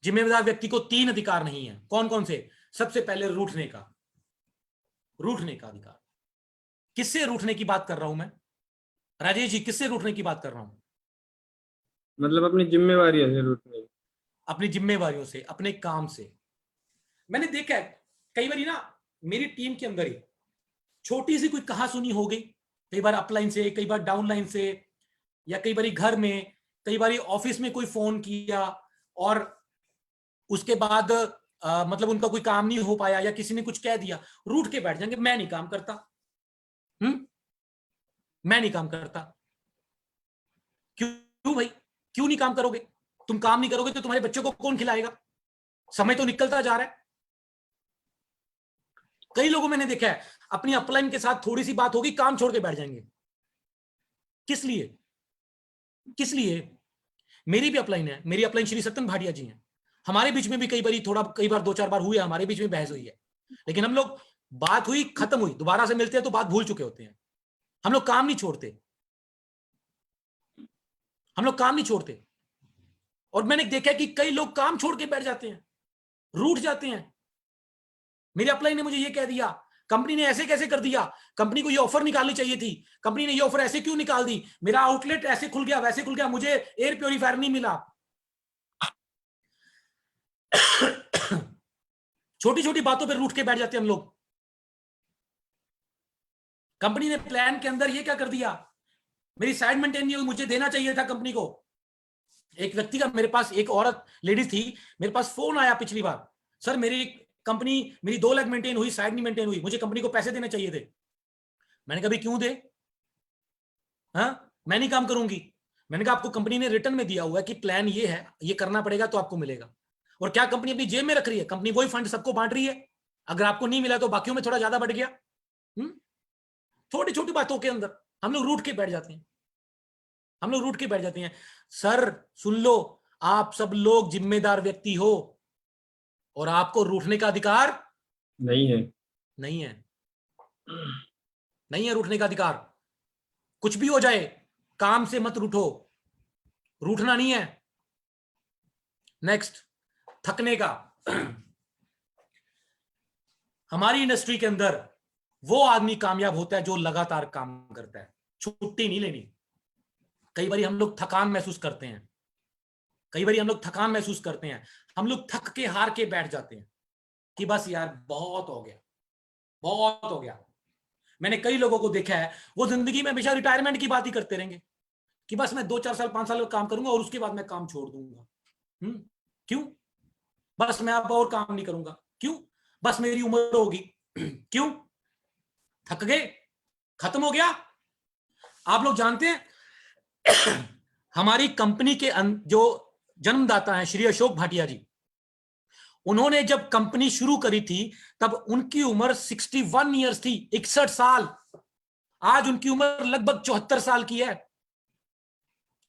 जिम्मेदार व्यक्ति को 3 अधिकार नहीं है। कौन कौन से? सबसे पहले रूठने का। रूठने का अधिकार। किससे रूठने की बात कर रहा हूं मैं? राजेश जी, किससे रूठने की बात कर रहा हूं? मतलब अपनी जिम्मेवारियों से रूठने। अपनी जिम्मेवारियों से, अपने काम से। मैंने देखा है कई बार ना मेरी टीम के अंदर ही छोटी सी कोई कहा सुनी हो गई, कई बार अपलाइन से, कई बार डाउनलाइन से, या कई बार घर में, कई बार ऑफिस में कोई फोन किया और उसके बाद मतलब उनका कोई काम नहीं हो पाया या किसी ने कुछ कह दिया, रूठ के बैठ जाएंगे, मैं नहीं काम करता। मैं नहीं काम करता। क्यों भाई? क्यों नहीं काम करोगे? तुम काम नहीं करोगे तो तुम्हारे बच्चों को कौन खिलाएगा? समय तो निकलता जा रहा है। कई लोगों मैंने देखा है अपनी अपलाइन के साथ थोड़ी सी बात होगी, काम छोड़ के बैठ जाएंगे। किस लिए? किस लिए? मेरी भी अपलाइन है, मेरी अपलाइन श्री सत्यन भाटिया जी हैं। हमारे बीच में भी कई बार 2-4 बार हुई है, हमारे बीच में बहस हुई है, लेकिन हम लोग, बात हुई, खत्म हुई, दोबारा से मिलते हैं तो बात भूल चुके होते हैं। हम लोग काम नहीं छोड़ते, हम लोग काम नहीं छोड़ते। और मैंने देखा कि कई लोग काम छोड़ के बैठ जाते हैं, रूठ जाते हैं। मेरे अपलाइन ने मुझे ये कह दिया, कंपनी ने ऐसे कैसे कर दिया, कंपनी को ये ऑफर निकालनी चाहिए थी, कंपनी ने ये ऑफर ऐसे क्यों निकाल दी, मेरा आउटलेट ऐसे खुल गया, वैसे खुल गया, मुझे एयर प्योरीफायर नहीं मिला। छोटी छोटी बातों पे रूठ के बैठ जाते हैं हम लोग। कंपनी ने प्लान के अंदर ये क्या कर दिया, मेरी साइड मेंटेन नहीं हुई, मुझे देना चाहिए था कंपनी को। एक व्यक्ति का, मेरे पास एक औरत लेडीज थी, मेरे पास फोन आया पिछली बार, सर मेरी कंपनी, मेरी 2 लाख मेंटेन हुई, साइड नहीं मेंटेन हुई, मुझे कंपनी को पैसे देने चाहिए थे। मैंने कहा क्यों दे? हाँ, मैं नहीं काम करूंगी। मैंने कहा आपको कंपनी ने रिटर्न में दिया हुआ है कि प्लान ये है, ये करना पड़ेगा तो आपको मिलेगा। और क्या कंपनी अपनी जेब में रख रही है? कंपनी वही फंड सबको बांट रही है। अगर आपको नहीं मिला तो बाकियों में थोड़ा ज्यादा बढ़ गया। छोटी छोटी बातों के अंदर हम लोग रूठ के बैठ जाते हैं, हम लोग रूठ के बैठ जाते हैं। सर सुन लो, आप सब लोग जिम्मेदार व्यक्ति हो और आपको रूठने का अधिकार नहीं है। नहीं है, नहीं है रूठने का अधिकार। कुछ भी हो जाए, काम से मत रूठो, रूठना नहीं है। नेक्स्ट, थकने का। हमारी इंडस्ट्री के अंदर वो आदमी कामयाब होता है जो लगातार काम करता है, छुट्टी नहीं लेनी। कई बार हम लोग थकान महसूस करते हैं, कई बार हम लोग थकान महसूस करते हैं, हम लोग थक के हार के बैठ जाते हैं कि बस यार बहुत हो गया, बहुत हो गया। मैंने कई लोगों को देखा है, वो जिंदगी में हमेशा रिटायरमेंट की बात ही करते रहेंगे कि बस मैं 2-4 साल 5 साल काम करूंगा और उसके बाद मैं काम छोड़ दूंगा। क्यों? बस मैं अब और काम नहीं करूंगा। क्यों? बस मेरी उम्र होगी। क्यों? थक गए, खत्म हो गया। आप लोग जानते हैं हमारी कंपनी के जो जन्मदाता हैं श्री अशोक भाटिया जी, उन्होंने जब कंपनी शुरू करी थी तब उनकी उम्र 61 ईयर्स थी, 61 साल। आज उनकी उम्र लगभग 74 साल की है,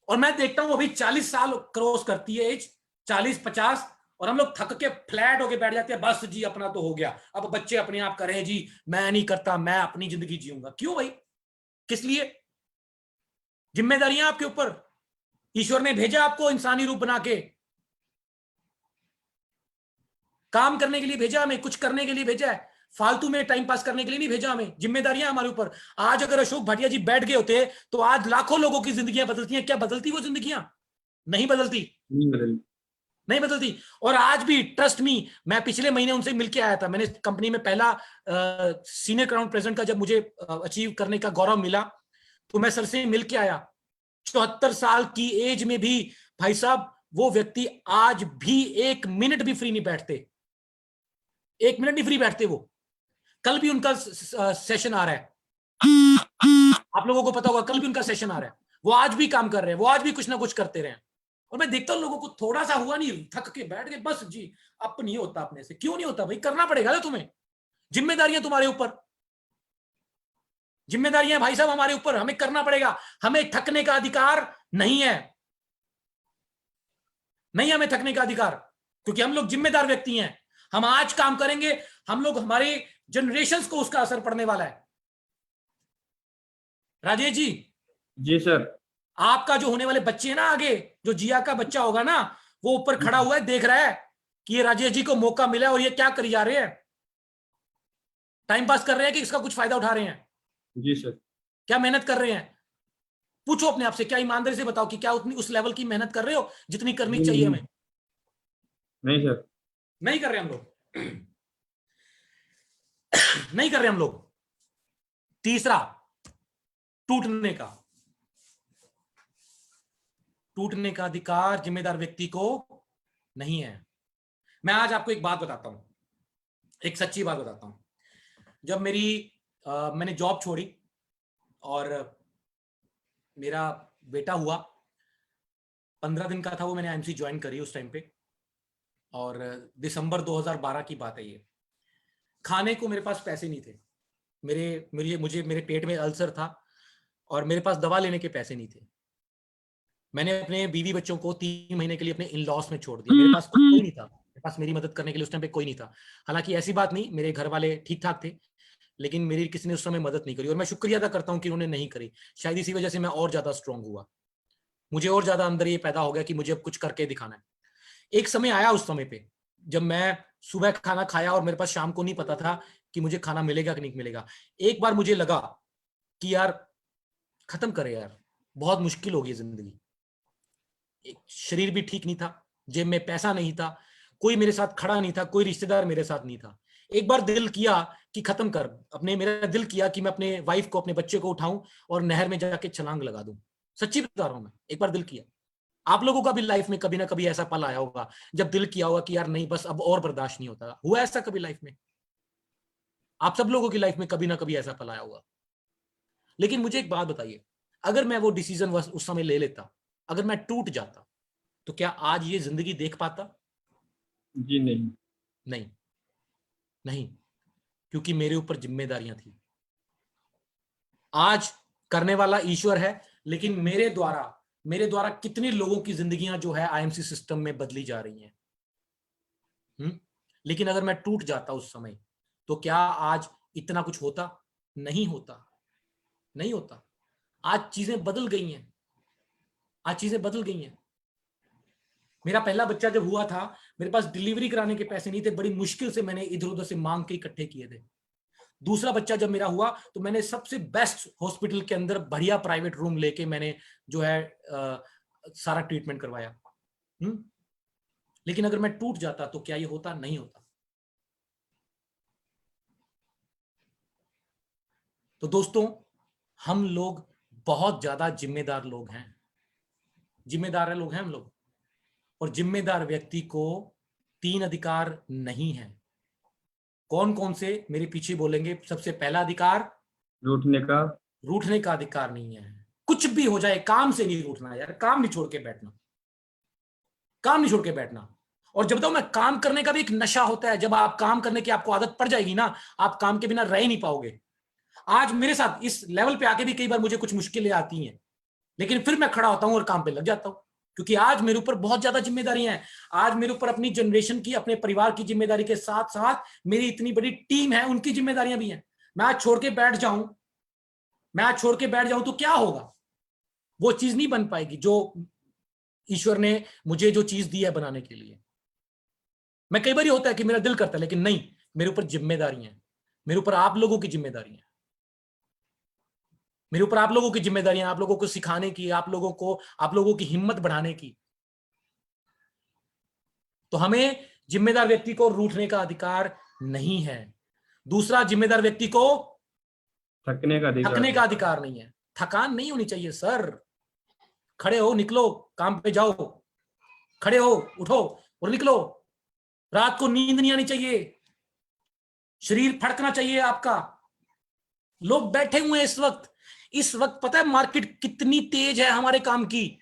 और मैं देखता हूं अभी 40 साल क्रॉस करती है एज, 40-50, और हम लोग थक के फ्लैट होके बैठ जाते हैं, बस जी अपना तो हो गया, अब बच्चे अपने आप करें जी, मैं नहीं करता, मैं अपनी जिंदगी जीऊंगा। क्यों भाई, किस लिए? जिम्मेदारियां आपके ऊपर, ईश्वर ने भेजा आपको इंसानी रूप बना के, काम करने के लिए भेजा हमें, कुछ करने के लिए भेजा है, फालतू में टाइम पास करने के लिए नहीं भेजा हमें। जिम्मेदारियां हमारे ऊपर। आज अगर अशोक भाटिया जी बैठ गए होते तो आज लाखों लोगों की जिंदगियां बदलती हैं। क्या बदलती वो जिंदगियां? नहीं बदलती, नहीं बदलती। और आज भी ट्रस्ट मी, मैं पिछले महीने उनसे मिलके आया था। मैंने कंपनी में पहला सीनियर क्राउन प्रेसिडेंट का जब मुझे अचीव करने का गौरव मिला तो मैं सर से मिलके आया। 74 साल की एज में भी भाई साहब वो व्यक्ति आज भी 1 मिनट भी फ्री नहीं बैठते, 1 मिनट नहीं फ्री बैठते वो। कल भी उनका सेशन आ रहा है, आप लोगों को पता होगा, कल भी उनका सेशन आ रहा है। वो आज भी काम कर रहे हैं, वो आज भी कुछ ना कुछ करते रहे हैं। और मैं देखता हूं लोगों को थोड़ा सा हुआ नहीं, थक के बैठ गए, बस जी अब नहीं होता अपने से। क्यों नहीं होता भाई? करना पड़ेगा ना तुम्हें, जिम्मेदारियां तुम्हारे ऊपर, जिम्मेदारियां भाई साहब हमारे ऊपर, हमें करना पड़ेगा। हमें थकने का अधिकार नहीं है, नहीं हमें थकने का अधिकार, क्योंकि हम लोग जिम्मेदार व्यक्ति हैं। हम आज काम करेंगे, हम लोग, हमारे जनरेशंस को उसका असर पड़ने वाला है। राजेश जी। जी सर। आपका जो होने वाले बच्चे हैं ना, आगे जो जिया का बच्चा होगा ना, वो ऊपर खड़ा हुआ है, देख रहा है कि ये राजेश जी को मौका मिला और ये क्या करी जा रहे हैं, टाइम पास कर रहे हैं कि इसका कुछ फायदा उठा रहे हैं? जी सर। क्या मेहनत कर रहे हैं? पूछो अपने आप से, क्या ईमानदारी से बताओ कि क्या उतनी उस लेवल की मेहनत कर रहे हो जितनी करनी चाहिए हमें? नहीं सर, नहीं कर रहे हम लोग, नहीं कर रहे हम लोग। तीसरा, टूटने का अधिकार जिम्मेदार व्यक्ति को नहीं है। मैं आज आपको एक बात बताता हूं, एक सच्ची बात बताता हूं। जब मैंने जॉब छोड़ी और मेरा बेटा हुआ, 15 दिन का था वो, मैंने आईएमसी ज्वाइन करी उस टाइम पे, और दिसंबर 2012 की बात है ये। खाने को मेरे पास पैसे नहीं थे, मेरे पेट में अल्सर था और मेरे पास दवा लेने के पैसे नहीं थे। मैंने अपने बीवी बच्चों को 3 महीने के लिए अपने इन लॉस में छोड़ दिया। मेरे पास कोई नहीं था, मेरे पास मेरी मदद करने के लिए उस टाइम पे कोई नहीं था। हालांकि ऐसी बात नहीं, मेरे घर वाले ठीक ठाक थे, लेकिन मेरी किसी ने उस समय मदद नहीं करी, और मैं शुक्रिया अदा करता हूं कि उन्होंने नहीं करी। शायद इसी वजह से मैं और ज्यादा स्ट्रांग हुआ, मुझे और ज्यादा अंदर ये पैदा हो गया कि मुझे अब कुछ करके दिखाना है। एक समय आया उस समय पे जब मैं सुबह खाना खाया और मेरे पास शाम को नहीं पता था कि मुझे खाना मिलेगा कि नहीं मिलेगा। एक बार मुझे लगा कि यार खत्म करे यार, बहुत मुश्किल हो गई जिंदगी। शरीर भी ठीक नहीं था, जेब में पैसा नहीं था, कोई मेरे साथ खड़ा नहीं था, कोई रिश्तेदार मेरे साथ नहीं था। एक बार दिल किया कि खत्म कर, मेरा दिल किया कि मैं अपने वाइफ को, अपने बच्चे को उठाऊं और नहर में जाके छलांग लगा दूं। सच्ची बता रहा हूं मैं, एक बार दिल किया। आप लोगों का भी लाइफ में कभी ना कभी ऐसा पल आया होगा जब दिल किया होगा कि यार नहीं, बस अब और बर्दाश्त नहीं होता। हुआ ऐसा कभी लाइफ में? आप सब लोगों की लाइफ में कभी ना कभी ऐसा पल आया होगा। लेकिन मुझे एक बात बताइए, अगर मैं वो डिसीजन उस समय ले लेता, अगर मैं टूट जाता, तो क्या आज ये जिंदगी देख पाता? जी नहीं, नहीं, नहीं, क्योंकि मेरे ऊपर जिम्मेदारियां थी। आज करने वाला ईश्वर है, लेकिन मेरे द्वारा कितनी लोगों की जिंदगियां जो है आईएमसी सिस्टम में बदली जा रही हैं। लेकिन अगर मैं टूट जाता उस समय, तो क्या आज इतना कुछ होता? नहीं होता, नहीं होता। आज चीजें बदल गई हैं, आज चीजें बदल गई हैं। मेरा पहला बच्चा जब हुआ था, मेरे पास डिलीवरी कराने के पैसे नहीं थे, बड़ी मुश्किल से मैंने इधर उधर से मांग के इकट्ठे किए थे। दूसरा बच्चा जब मेरा हुआ तो मैंने सबसे बेस्ट हॉस्पिटल के अंदर बढ़िया प्राइवेट रूम लेके मैंने जो है सारा ट्रीटमेंट करवाया। लेकिन अगर मैं टूट जाता तो क्या ये होता? नहीं होता। तो दोस्तों, हम लोग बहुत ज्यादा जिम्मेदार लोग हैं, जिम्मेदार लोग हैं हम लोग, और जिम्मेदार व्यक्ति को 3 अधिकार नहीं है। कौन कौन से मेरे पीछे बोलेंगे? सबसे पहला अधिकार, रूठने का अधिकार नहीं है। कुछ भी हो जाए, काम से नहीं रूठना यार, काम नहीं छोड़ के बैठना, काम नहीं छोड़ के बैठना। और जब तक मैं काम करने का भी एक नशा होता है, जब आप काम करने की आपको आदत पड़ जाएगी ना, आप काम के बिना रह ही नहीं पाओगे। आज मेरे साथ इस लेवल पे आके भी कई बार मुझे कुछ मुश्किलें आती हैं, लेकिन फिर मैं खड़ा होता हूं और काम पे लग जाता हूं, क्योंकि आज मेरे ऊपर बहुत ज्यादा जिम्मेदारियां हैं। आज मेरे ऊपर अपनी जनरेशन की, अपने परिवार की जिम्मेदारी के साथ साथ मेरी इतनी बड़ी टीम है, उनकी जिम्मेदारियां भी हैं। मैं आज छोड़ के बैठ जाऊं तो क्या होगा? वो चीज नहीं बन पाएगी जो ईश्वर ने मुझे जो चीज दी है बनाने के लिए। मैं कई बार होता है कि मेरा दिल करता है, लेकिन नहीं, मेरे ऊपर जिम्मेदारियां हैं, मेरे ऊपर आप लोगों की जिम्मेदारियां, मेरे ऊपर आप लोगों की जिम्मेदारियां, आप लोगों को सिखाने की, आप लोगों की हिम्मत बढ़ाने की। तो हमें जिम्मेदार व्यक्ति को रूठने का अधिकार नहीं है। दूसरा, जिम्मेदार व्यक्ति को थकने का अधिकार नहीं है। थकान नहीं होनी चाहिए सर। खड़े हो, निकलो, काम पे जाओ, खड़े हो, उठो और निकलो। रात को नींद नहीं आनी चाहिए, शरीर फड़कना चाहिए आपका। लोग बैठे हुए हैं इस वक्त पता है मार्केट कितनी तेज है हमारे काम की।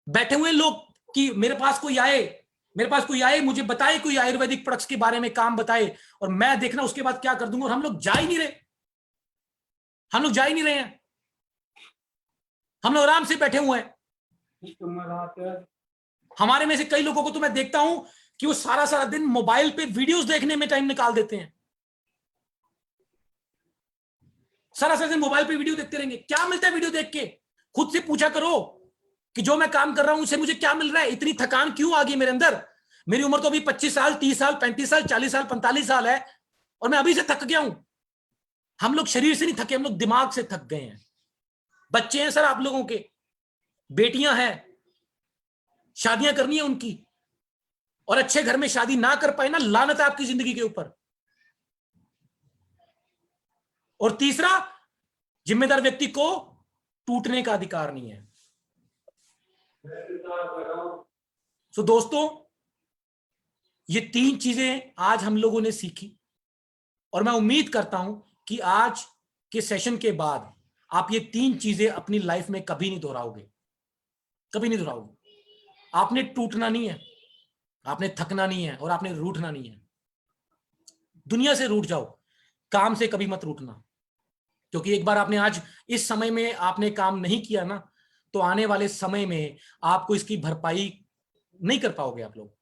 बैठे हुए लोग कि मेरे पास कोई आए, मुझे बताए कोई आयुर्वेदिक प्रोडक्ट्स के बारे में काम बताए, और मैं देखना उसके बाद क्या कर दूंगा। और हम लोग जा ही नहीं रहे, हम लोग आराम से बैठे हुए हैं। हमारे में से कई लोगों को तो मैं देखता हूं कि वो सारा दिन मोबाइल पे वीडियोस देखने में टाइम निकाल देते हैं। सारा दिन मोबाइल पे वीडियो देखते रहेंगे। क्या मिलता है वीडियो देख के? खुद से पूछा करो कि जो मैं काम कर रहा हूं उससे मुझे क्या मिल रहा है? इतनी थकान क्यों आ गई मेरे अंदर? मेरी उम्र तो अभी 25 साल, 30 साल, 35 साल, 40 साल, 45 साल है, और मैं अभी से थक गया हूं। हम लोग शरीर से नहीं थके, हम लोग दिमाग से थक गए हैं। बच्चे हैं सर आप लोगों के, बेटियां हैं, शादियां करनी है उनकी, और अच्छे घर में शादी ना कर पाए ना, लानत है आपकी जिंदगी के ऊपर। और तीसरा, जिम्मेदार व्यक्ति को टूटने का अधिकार नहीं है। तो दोस्तों, ये 3 चीजें आज हम लोगों ने सीखी, और मैं उम्मीद करता हूं कि आज के सेशन के बाद आप ये 3 चीजें अपनी लाइफ में कभी नहीं दोहराओगे। आपने टूटना नहीं है, आपने थकना नहीं है, और आपने रूठना नहीं है। दुनिया से रूठ जाओ, काम से कभी मत रूठना, क्योंकि एक बार आपने आज इस समय में आपने काम नहीं किया ना, तो आने वाले समय में आपको इसकी भरपाई नहीं कर पाओगे आप लोग।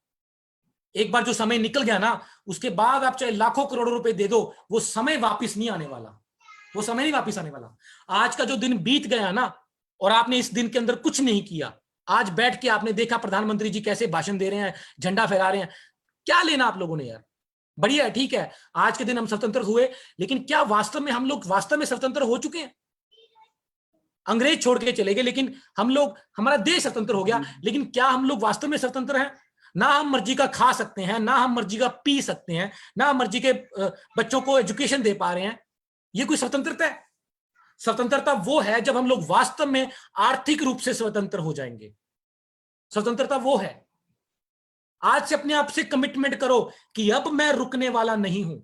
एक बार जो समय निकल गया ना, उसके बाद आप चाहे लाखों करोड़ों रुपए दे दो, वो समय वापस नहीं आने वाला। आज का जो दिन बीत गया ना, और आपने इस दिन के अंदर कुछ नहीं किया, आज बैठ के आपने देखा प्रधानमंत्री जी कैसे भाषण दे रहे हैं, झंडा फहरा रहे हैं, क्या लेना आप लोगों ने यार? बढ़िया है, ठीक है, आज के दिन हम स्वतंत्र हुए, लेकिन क्या वास्तव में हम लोग स्वतंत्र हो चुके हैं? अंग्रेज छोड़ के चले गए, लेकिन हमारा देश स्वतंत्र हो गया, लेकिन क्या हम लोग वास्तव में स्वतंत्र हैं? ना हम मर्जी का खा सकते हैं, ना हम मर्जी का पी सकते हैं, ना हम मर्जी के बच्चों को एजुकेशन दे पा रहे हैं। ये कोई स्वतंत्रता है? स्वतंत्रता वो है जब हम लोग वास्तव में आर्थिक रूप से स्वतंत्र हो जाएंगे। स्वतंत्रता वो है। आज से अपने आप से कमिटमेंट करो कि अब मैं रुकने वाला नहीं हूं।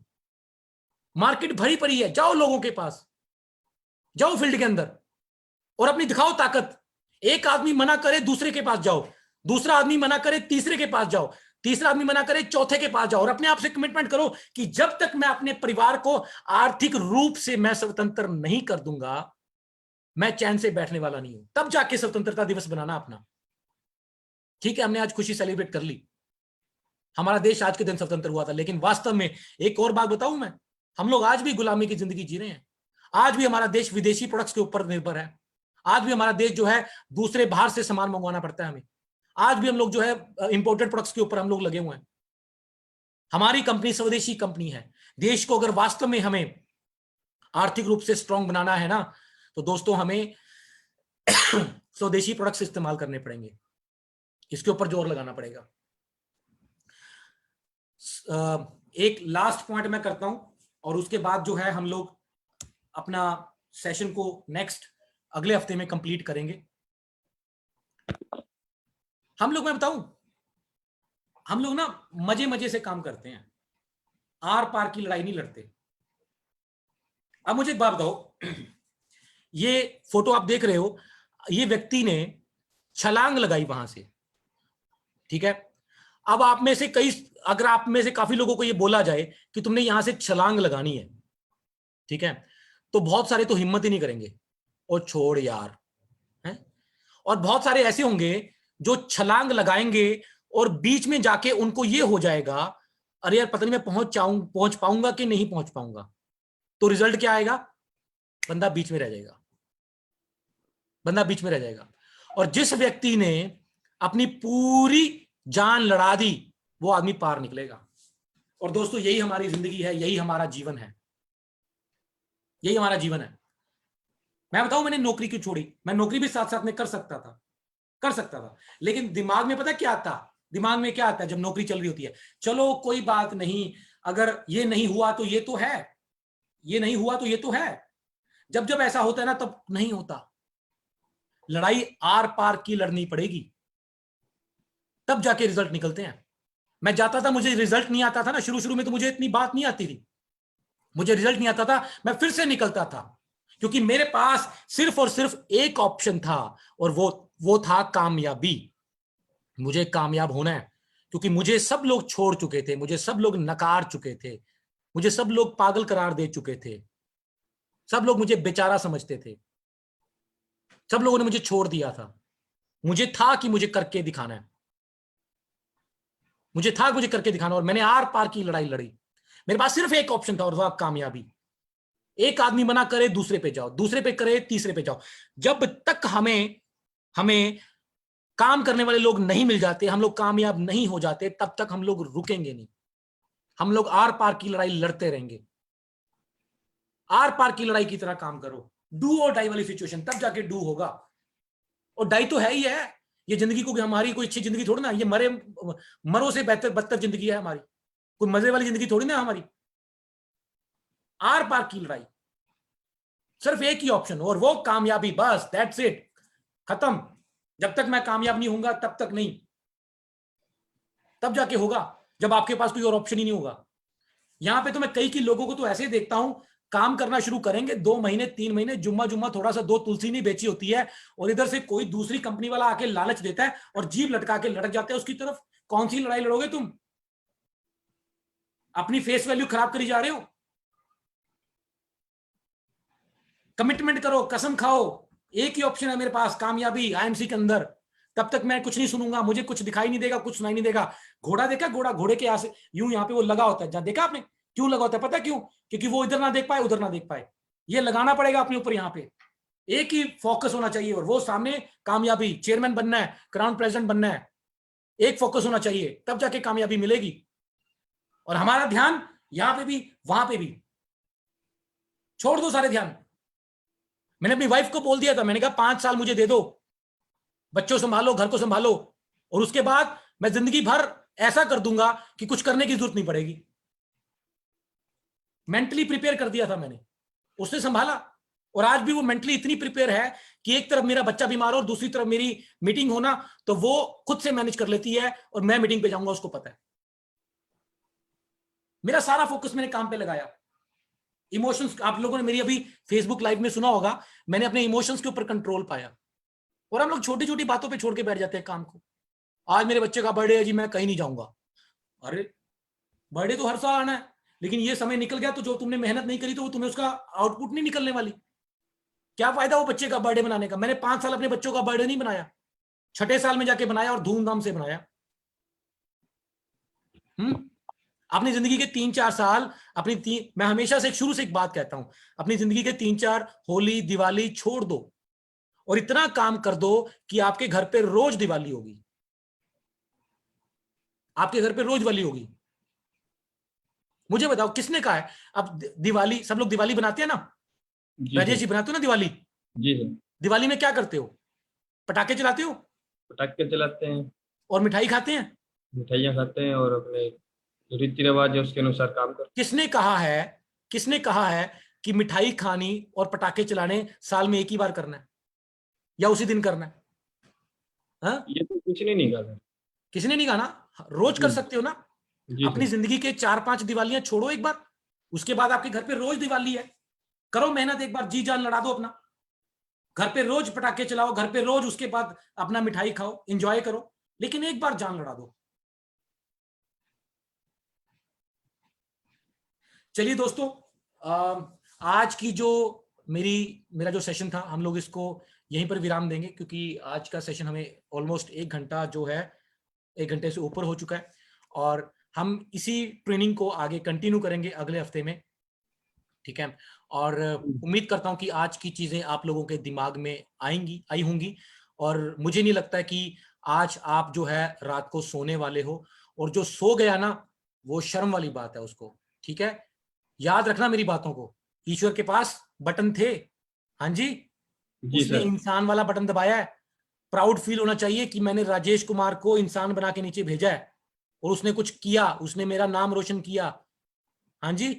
मार्केट भरी पड़ी है, जाओ लोगों के पास, जाओ फील्ड के अंदर और अपनी दिखाओ ताकत। एक आदमी मना करे दूसरे के पास जाओ, दूसरा आदमी मना करे तीसरे के पास जाओ, तीसरा आदमी मना करे चौथे के पास जाओ, और अपने आप से कमिटमेंट करो कि जब तक मैं अपने परिवार को आर्थिक रूप से मैं स्वतंत्र नहीं कर दूंगा, मैं चैन से बैठने वाला नहीं हूं। तब जाके स्वतंत्रता दिवस बनाना अपना। ठीक है, हमने आज खुशी सेलिब्रेट कर ली, हमारा देश आज के दिन स्वतंत्र हुआ था, लेकिन वास्तव में एक और बात बताऊं मैं, हम लोग आज भी गुलामी की जिंदगी जी रहे हैं। आज भी हमारा देश विदेशी प्रोडक्ट्स के ऊपर निर्भर है। आज भी हमारा देश जो है दूसरे बाहर से सामान मंगवाना पड़ता है हमें। आज भी हम लोग जो है इंपोर्टेड प्रोडक्ट्स के ऊपर हम लोग लगे हुए हैं। हमारी कंपनी स्वदेशी कंपनी है। देश को अगर वास्तव में हमें आर्थिक रूप से स्ट्रांग बनाना है ना, तो दोस्तों हमें स्वदेशी प्रोडक्ट्स इस्तेमाल करने पड़ेंगे, इसके ऊपर जोर लगाना पड़ेगा। एक लास्ट पॉइंट मैं करता हूं और उसके बाद जो है हम लोग अपना सेशन को नेक्स्ट अगले हफ्ते में कंप्लीट करेंगे। हम लोग, मैं बताऊं, हम लोग ना मजे मजे से काम करते हैं, आर पार की लड़ाई नहीं लड़ते। अब मुझे एक बात बताओ, ये फोटो आप देख रहे हो, ये व्यक्ति ने छलांग लगाई वहां से, ठीक है। अब आप में से अगर आप में से काफी लोगों को ये बोला जाए कि तुमने यहां से छलांग लगानी है, ठीक है, तो बहुत सारे तो हिम्मत ही नहीं करेंगे और छोड़ यार, है। और बहुत सारे ऐसे होंगे जो छलांग लगाएंगे और बीच में जाके उनको ये हो जाएगा, अरे यार पता नहीं मैं पहुंच पाऊंगा कि नहीं पहुंच पाऊंगा। तो रिजल्ट क्या आएगा? बंदा बीच में रह जाएगा, बंदा बीच में रह जाएगा। और जिस व्यक्ति ने अपनी पूरी जान लड़ा दी, वो आदमी पार निकलेगा। और दोस्तों यही हमारी जिंदगी है, यही हमारा जीवन है, यही हमारा जीवन है। मैं बताऊं मैंने नौकरी क्यों छोड़ी? मैं नौकरी भी साथ साथ में कर सकता था, लेकिन दिमाग में पता क्या आता? दिमाग में क्या आता है जब नौकरी चल रही होती है? चलो कोई बात नहीं, अगर ये नहीं हुआ तो ये तो है, ये नहीं हुआ तो ये तो है। जब जब ऐसा होता है ना, तब नहीं होता। लड़ाई आर पार की लड़नी पड़ेगी, तब जाके रिजल्ट निकलते हैं। मैं जाता था, मुझे रिजल्ट नहीं आता था ना, शुरू में तो मुझे इतनी बात नहीं आती थी, मुझे रिजल्ट नहीं आता था, मैं फिर से निकलता था, क्योंकि मेरे पास सिर्फ और सिर्फ एक ऑप्शन था, और वो था कामयाबी। मुझे कामयाब होना है, क्योंकि मुझे सब लोग छोड़ चुके थे, मुझे सब लोग नकार चुके थे, मुझे सब लोग पागल करार दे चुके थे, सब लोग मुझे बेचारा समझते थे, सब लोगों ने मुझे छोड़ दिया था। मुझे था कि मुझे करके दिखाना है, मुझे था मुझे करके दिखाना, और मैंने आर पार की लड़ाई लड़ी। मेरे पास सिर्फ एक ऑप्शन था, और वह कामयाबी। एक आदमी मना करे, दूसरे पे जाओ, दूसरे पे करे, तीसरे पे जाओ। जब तक हमें काम करने वाले लोग नहीं मिल जाते, हम लोग कामयाब नहीं हो जाते, तब तक हम लोग रुकेंगे नहीं। हम लोग आर पार की लड़ाई लड़ते रहेंगे। आर पार की लड़ाई की तरह काम करो, डू और डाई वाली सिचुएशन, तब जाके डू होगा। और डाई तो है ही है ये जिंदगी को, हमारी कोई अच्छी जिंदगी थोड़ी ना, ये मरो से बदतर जिंदगी है हमारी, कोई मजे वाली जिंदगी थोड़ी ना हमारी। आर पार की लड़ाई, सिर्फ एक ही ऑप्शन, और वो कामयाबी, बस दैट्स इट, खत्म। जब तक मैं कामयाब नहीं होऊंगा तब तक नहीं, तब जाके होगा जब आपके पास कोई और ऑप्शन ही नहीं होगा। यहां पे तो मैं कई लोगों को तो ऐसे देखता हूं, काम करना शुरू करेंगे 2 महीने 3 महीने, जुम्मा थोड़ा सा 2 तुलसी नहीं बेची होती है, और इधर से कोई दूसरी कंपनी वाला आके लालच देता है और जीभ लटका के लटक जाते हैं उसकी तरफ। कौन सी लड़ाई लड़ोगे तुम? अपनी फेस वैल्यू खराब करी जा रहे हो। कमिटमेंट करो, कसम खाओ, एक ही ऑप्शन है मेरे पास, कामयाबी आईएमसी के अंदर। तब तक मैं कुछ नहीं सुनूंगा, मुझे कुछ दिखाई नहीं देगा, कुछ सुनाई नहीं देगा। घोड़ा देखा? घोड़े के यहाँ पे वो लगा होता है, जहां देखा आपने? क्यों लगा होता है पता क्यों? क्योंकि वो इधर ना देख पाए, उधर ना देख पाए। ये लगाना पड़ेगा अपने ऊपर, यहाँ पे एक ही फोकस होना चाहिए, और वो सामने कामयाबी। चेयरमैन बनना है, क्राउन प्रेसिडेंट बनना है, एक फोकस होना चाहिए, तब जाके कामयाबी मिलेगी। और हमारा ध्यान यहां पे भी वहां पे भी, छोड़ दो सारे ध्यान। मैंने अपनी वाइफ को बोल दिया था, मैंने कहा 5 साल मुझे दे दो, बच्चों संभालो, घर को संभालो, और उसके बाद मैं जिंदगी भर ऐसा कर दूंगा कि कुछ करने की जरूरत नहीं पड़ेगी। मेंटली प्रिपेयर कर दिया था मैंने, उसने संभाला। और आज भी वो मेंटली इतनी प्रिपेयर है कि एक तरफ मेरा बच्चा बीमार हो और दूसरी तरफ मेरी मीटिंग होना, तो वो खुद से मैनेज कर लेती है, और मैं मीटिंग पे जाऊंगा, उसको पता है। मेरा सारा फोकस मैंने काम पे लगाया। इमोशंस, आप लोगों ने मेरी अभी फेसबुक लाइव में सुना होगा, मैंने अपने इमोशंस के ऊपर कंट्रोल पाया। और हम लोग छोटी छोटी बातों पे छोड़ के बैठ जाते हैं काम को। आज मेरे बच्चे का बर्थडे है जी, मैं कहीं नहीं जाऊंगा। अरे बर्थडे तो हर साल आना है, लेकिन ये समय निकल गया तो जो तुमने मेहनत नहीं करी तो वो तुम्हें उसका आउटपुट नहीं निकलने वाली। क्या फायदा वो बच्चे का बर्थडे बनाने का? मैंने 5 साल अपने बच्चों का बर्थडे नहीं बनाया, 6ठे साल में जाके बनाया, और धूमधाम से बनाया। अपनी जिंदगी के 3-4 साल मैं हमेशा से शुरू से एक बात कहता हूं, अपनी जिंदगी के 3-4 होली दिवाली छोड़ दो, और इतना काम कर दो कि आपके घर पे रोज दिवाली होगी, आपके घर पे रोज दिवाली होगी। मुझे बताओ किसने कहा है? अब दिवाली, सब लोग दिवाली बनाते हैं ना, राजेश जी बनाते हो ना दिवाली? जी सर। दिवाली में क्या करते हो? पटाखे चलाते हो? पटाखे चलाते हैं। और मिठाई खाते हैं? मिठाइयाँ खाते हैं, और अपने रीति रिवाज है उसके अनुसार काम करते हैं। किसने कहा है कि मिठाई खानी और पटाखे चलाने साल में एक ही बार करना है या उसी दिन करना है? हाँ, ये तो कुछ नहीं कहा, किसने नहीं कहा ना, रोज कर सकते हो ना। अपनी जिंदगी के 4-5 दिवालियां छोड़ो एक बार, उसके बाद आपके घर पे रोज दिवाली है, करो मेहनत, एक बार जी जान लड़ा दो अपना, घर पे रोज पटाखे चलाओ, घर पे रोज, उसके बाद अपना मिठाई खाओ, एंजॉय करो, लेकिन एक बार जान लड़ा दो। चलिए दोस्तों, आज की जो मेरा जो सेशन था, हम लोग इसको यहीं पर विराम देंगे, क्योंकि आज का सेशन हमें ऑलमोस्ट 1 घंटा जो है 1 घंटे से ऊपर हो चुका है, और हम इसी ट्रेनिंग को आगे कंटिन्यू करेंगे अगले हफ्ते में, ठीक है। और उम्मीद करता हूं कि आज की चीजें आप लोगों के दिमाग में आई होंगी, और मुझे नहीं लगता है कि आज आप जो है रात को सोने वाले हो, और जो सो गया ना वो शर्म वाली बात है उसको, ठीक है। याद रखना मेरी बातों को, ईश्वर के पास बटन थे, हाँ जी, उसने इंसान वाला बटन दबाया है। प्राउड फील होना चाहिए कि मैंने राजेश कुमार को इंसान बना के नीचे भेजा है, और उसने कुछ किया, उसने मेरा नाम रोशन किया, हाँ जी।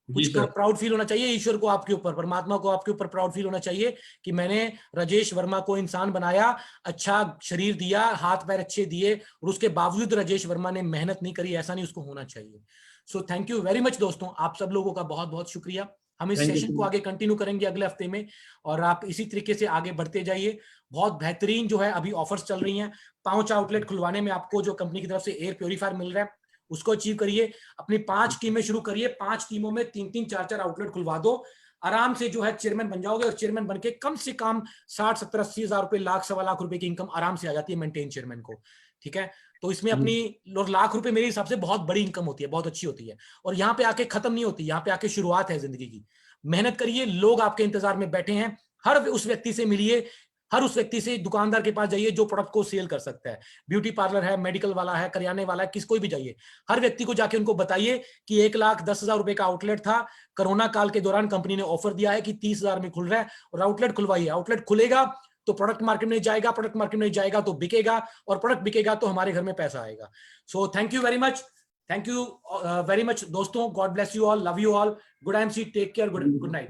कुछ प्राउड फील होना चाहिए ईश्वर को आपके ऊपर, परमात्मा को आपके ऊपर प्राउड फील होना चाहिए कि मैंने राजेश वर्मा को इंसान बनाया, अच्छा शरीर दिया, हाथ पैर अच्छे दिए, और उसके बावजूद राजेश वर्मा ने मेहनत नहीं करी, ऐसा नहीं उसको होना चाहिए। सो थैंक यू वेरी मच दोस्तों, आप सब लोगों का बहुत बहुत शुक्रिया। हम इस सेशन को आगे कंटिन्यू करेंगे अगले हफ्ते में, और आप इसी तरीके से आगे बढ़ते जाइए। बहुत बेहतरीन जो है अभी ऑफर्स चल रही हैं, 5 आउटलेट खुलवाने में आपको जो कंपनी की तरफ से एयर प्योरीफायर मिल रहा है उसको अचीव करिए। अपनी 5 टीमें शुरू करिए, 5 टीमों में 3-3, 4-4 आउटलेट खुलवा दो, आराम से जो है चेयरमैन बन जाओगे, और चेयरमैन बन के कम से कम 60, 70, 80 हजार रुपए, लाख, 1.25 लाख रुपए की इनकम आराम से आ जाती है मेंटेन चेयरमैन को, ठीक है। तो इसमें अपनी लाख रुपए मेरे हिसाब से बहुत बड़ी इनकम होती है, बहुत अच्छी होती है, और यहाँ पे आके खत्म नहीं होती, यहाँ पे आके शुरुआत है जिंदगी की। मेहनत करिए, लोग आपके इंतजार में बैठे हैं, हर उस व्यक्ति से मिलिए, हर उस व्यक्ति से, दुकानदार के पास जाइए जो प्रोडक्ट को सेल कर सकता है, ब्यूटी पार्लर है, मेडिकल वाला है, करियाने वाला है, किस कोई भी जाइए, हर व्यक्ति को जाके उनको बताइए कि 1,10,000 रुपए का आउटलेट था, कोरोना काल के दौरान कंपनी ने ऑफर दिया है कि 30,000 में खुल रहा है, और आउटलेट खुलवाइए। आउटलेट खुलेगा तो प्रोडक्ट मार्केट में जाएगा, प्रोडक्ट मार्केट में जाएगा तो बिकेगा, और प्रोडक्ट बिकेगा तो हमारे घर में पैसा आएगा। So thank you very much, thank you very much दोस्तों, God bless you all, love you all, good IMC, take care, good night.